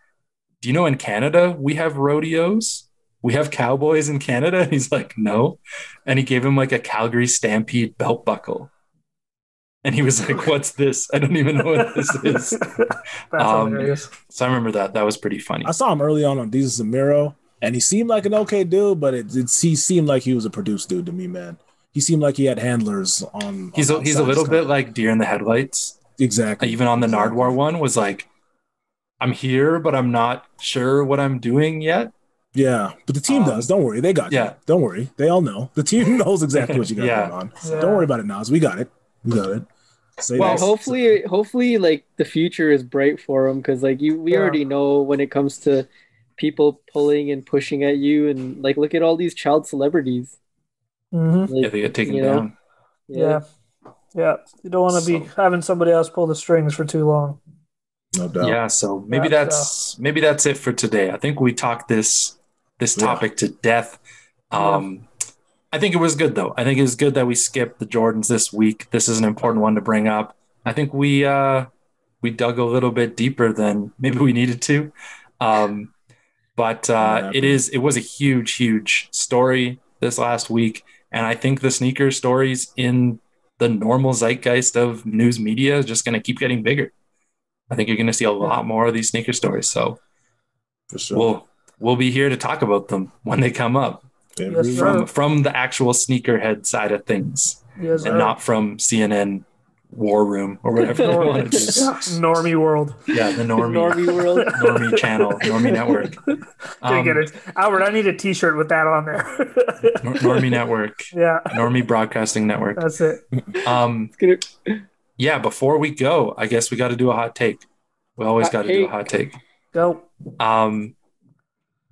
do you know in Canada we have rodeos? We have cowboys in Canada? And he's like, no. And he gave him like a Calgary Stampede belt buckle. And he was like, what's this? I don't even know what this is. That's hilarious. So I remember that. That was pretty funny. I saw him early on Diesel Zamiro, and he seemed like an okay dude, but he seemed like he was a produced dude to me, man. He seemed like he had handlers on. He's a little bit like deer in the headlights. Exactly. Even on the Nardwar one was like, I'm here, but I'm not sure what I'm doing yet. Yeah, but the team does. Don't worry. They got you. Don't worry. They all know. The team knows exactly what you got going on. Yeah. Don't worry about it, Nas. We got it. Well, hopefully, like the future is bright for him because, like, we already know when it comes to people pulling and pushing at you, and like, look at all these child celebrities. Mm-hmm. Like, they get taken down. Yeah. You don't want to be having somebody else pull the strings for too long. No doubt. Yeah. So maybe that's it for today. I think we talked this topic to death. I think it was good, though. I think it was good that we skipped the Jordans this week. This is an important one to bring up. I think we dug a little bit deeper than maybe we needed to. But it was a huge story this last week. And I think the sneaker stories in the normal zeitgeist of news media is just going to keep getting bigger. I think you're going to see a lot more of these sneaker stories. So for sure. We'll be here to talk about them when they come up. Yes, from the actual sneakerhead side of things, and not from CNN War Room or whatever they want to do. Normie World. Yeah, the Normie World. Normie channel, Normie Network. Get it. Albert, I need a t-shirt with that on there. Normie Network. Yeah. Normie Broadcasting Network. That's it. Yeah, before we go, I guess we got to do a hot take. We always got to do a hot take. Go.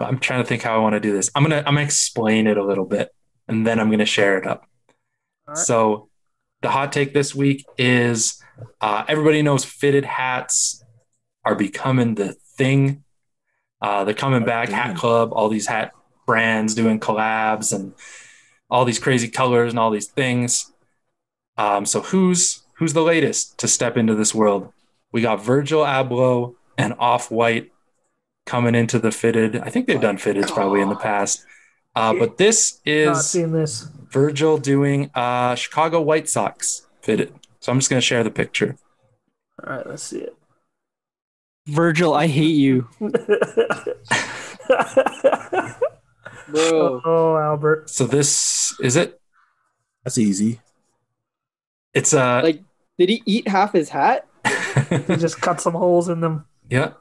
I'm trying to think how I want to do this. I'm gonna explain it a little bit, and then I'm gonna share it up. Right. So the hot take this week is everybody knows fitted hats are becoming the thing. They're coming back. Hat Club, all these hat brands doing collabs and all these crazy colors and all these things. So who's the latest to step into this world? We got Virgil Abloh and Off-White coming into the fitted. I think they've done fitteds probably in the past. But this is not seen this. Virgil doing Chicago White Sox fitted. So I'm just going to share the picture. All right, let's see it. Virgil, I hate you. Bro. Oh, Albert. So this is it. That's easy. It's like, did he eat half his hat? He just cut some holes in them. Yeah.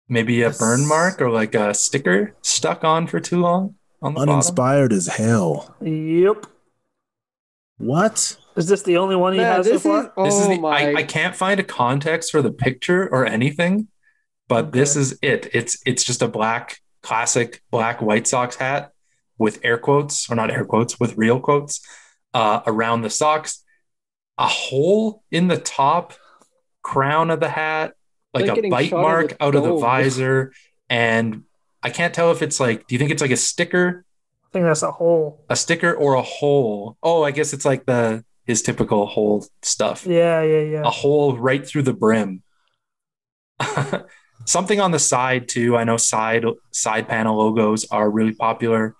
Maybe a burn mark or like a sticker stuck on for too long on the uninspired bottom. As hell. Yep. What? Is this the only one he has so far? I can't find a context for the picture or anything, but this is it. It's just a classic black White Sox hat with air quotes, or not air quotes, with real quotes around the socks. A hole in the top crown of the hat. Like a bite mark out of the visor. And I can't tell if it's like, do you think it's like a sticker? I think that's a hole. A sticker or a hole. Oh, I guess it's like his typical hole stuff. Yeah. A hole right through the brim. Something on the side too. I know side panel logos are really popular.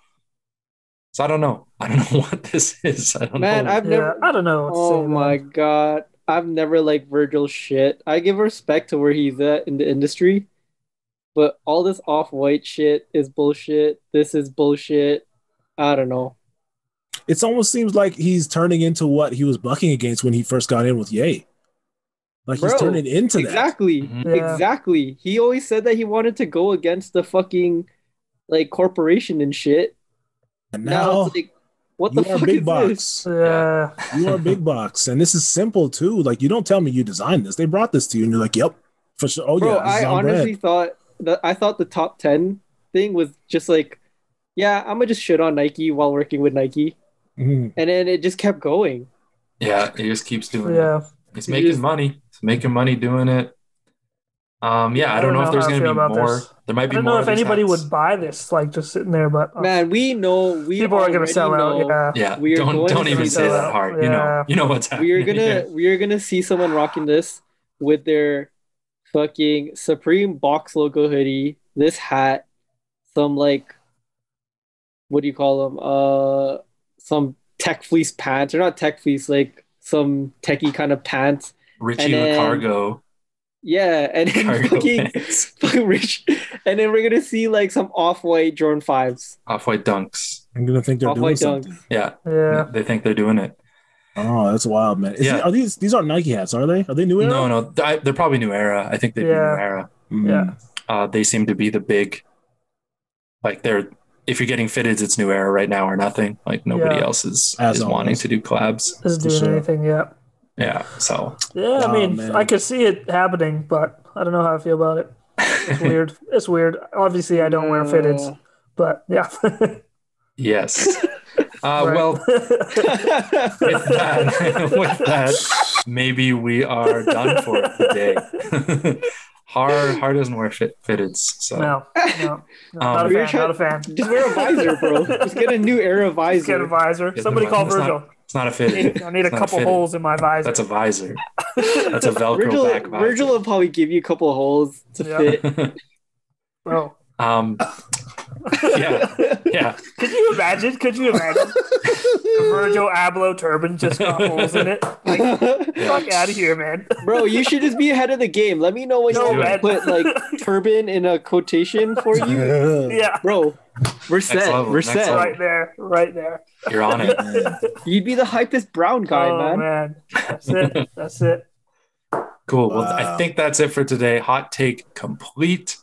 So I don't know. I don't know what this is. I don't know. I don't know. Oh my God. I've never liked Virgil's shit. I give respect to where he's at in the industry, but all this Off-White shit is bullshit. This is bullshit. I don't know. It almost seems like he's turning into what he was bucking against when he first got in with Ye. Like he's turning into exactly. that. Mm-hmm. Yeah. Exactly. He always said that he wanted to go against the fucking like corporation and shit. And now it's like, what the fuck big is box. this? Yeah. You are big box. And this is simple too. Like, you don't tell me you designed this. They brought this to you and you're like, yep, for sure. Oh, bro, yeah. I honestly thought the top 10 thing was just like, yeah, I'm gonna just shit on Nike while working with Nike. Mm-hmm. And then it just kept going. Yeah, he just keeps doing it. He's making money. He's making money doing it. I don't know if there's going to be more. This. There might be more. I don't more know if anybody hats. would buy this, like just sitting there. But man, people are going to sell out. Yeah, don't even say that hard. Yeah. You know what's happening. We are gonna see someone rocking this with their fucking Supreme box logo hoodie, this hat, some like, what do you call them? Some tech fleece pants, or not tech fleece, like some techie kind of pants. Richie with cargo. Yeah, and then fucking rich. And then we're gonna see like some off-white Jordan 5s. Off-white dunks. I'm gonna think they're doing something. Yeah. They think they're doing it. Oh, that's wild, man. Are these aren't Nike hats, are they? Are they New Era? No, they're probably New Era. I think they're New Era. Yeah. They seem to be the big, like if you're getting fitteds, it's New Era right now or nothing. Like nobody else is wanting to do collabs. Isn't doing anything yet. Yeah, so. Yeah, I mean, man. I could see it happening, but I don't know how I feel about it. It's weird. It's weird. Obviously, I don't wear fitteds, but yeah. Yes. Well, with that, maybe we are done for the day. Har doesn't wear fitteds, so no, not a fan. Just wear a visor, bro. Just get a New Era visor. Just get a visor. Somebody call Virgil. It's not a fitted. I need a couple holes in my visor. That's a visor. That's a Velcro back visor. Virgil will probably give you a couple of holes to fit. Bro. Yeah. Could you imagine? The Virgil Abloh turban just got holes in it. Like, fuck out of here, man. Bro, you should just be ahead of the game. Let me know when you put like turban in a quotation for you. Yeah. Bro, we're set. We're set. Right there. You're on it. You'd be the hypest brown guy, man. That's it. Cool. Well, I think that's it for today. Hot take complete.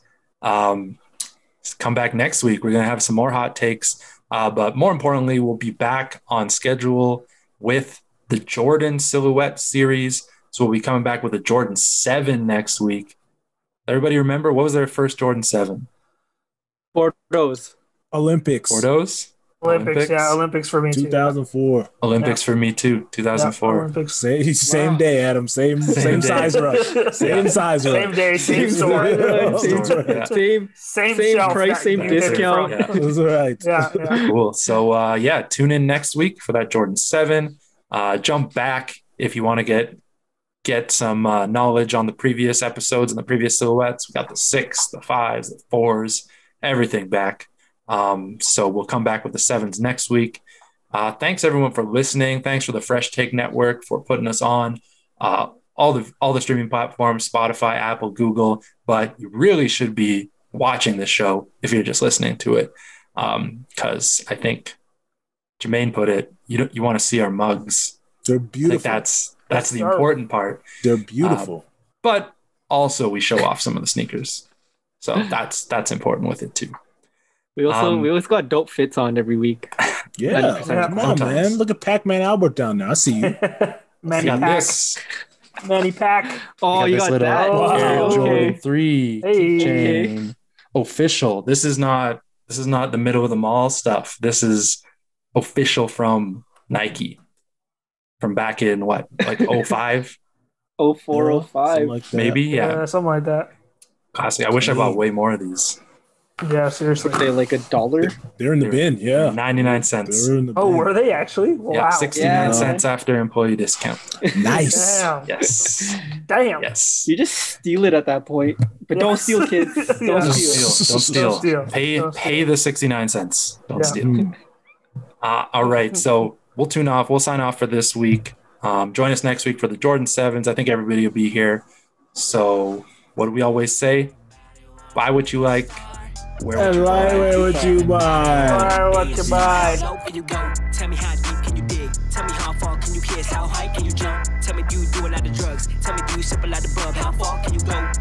Come back next week. We're going to have some more hot takes. But more importantly, we'll be back on schedule with the Jordan Silhouette series. So we'll be coming back with a Jordan 7 next week. Everybody remember, what was their first Jordan 7? Bordeaux. Olympics. Bordeaux? Olympics, yeah, Olympics for me 2004. Too. Olympics for me too, 2004. Olympics. Same day, Adam. Same size rush. Same size rush. Same day, same store. Same price, same discount. That's right. Yeah. Cool. So tune in next week for that Jordan 7. Jump back if you want to get some knowledge on the previous episodes and the previous silhouettes. We got the 6, the 5s, the 4s, everything back. So we'll come back with the 7s next week. Thanks everyone for listening. Thanks for the Fresh Take Network for putting us on all the streaming platforms, Spotify, Apple, Google, but you really should be watching the show if you're just listening to it. Cause I think Jermaine put it, you want to see our mugs. They're beautiful. I think that's the important part. They're beautiful. But also we show off some of the sneakers. So that's important with it too. We always got dope fits on every week. Yeah, come on, man. Look at Pac-Man Albert down there. I see you. Manny Pack. Oh, you got that? Air Okay. Jordan 3 chain. Official. This is not the middle of the mall stuff. This is official from Nike. From back in what, like 05? 04, 05. Like maybe, yeah. Something like that. Classic. I wish I bought way more of these. Yeah, seriously. Were they like $1? They're in the bin, yeah. 99 cents. They're in the bin. Oh, were they actually? Wow. Yeah, 69 cents after employee discount. Nice. Damn. Yes. Damn. Yes. You just steal it at that point. But don't steal, kids. Don't steal. Don't steal. Pay the 69 cents. Don't steal. All right. So we'll tune off. We'll sign off for this week. Join us next week for the Jordan 7s. I think everybody will be here. So what do we always say? Buy what you like. Where would you buy? Tell me how deep can you dig? Tell me how far can you kiss? How high can you jump? Tell me do you do a lot of drugs? Tell me do you sip a lot of bub? How far can you go?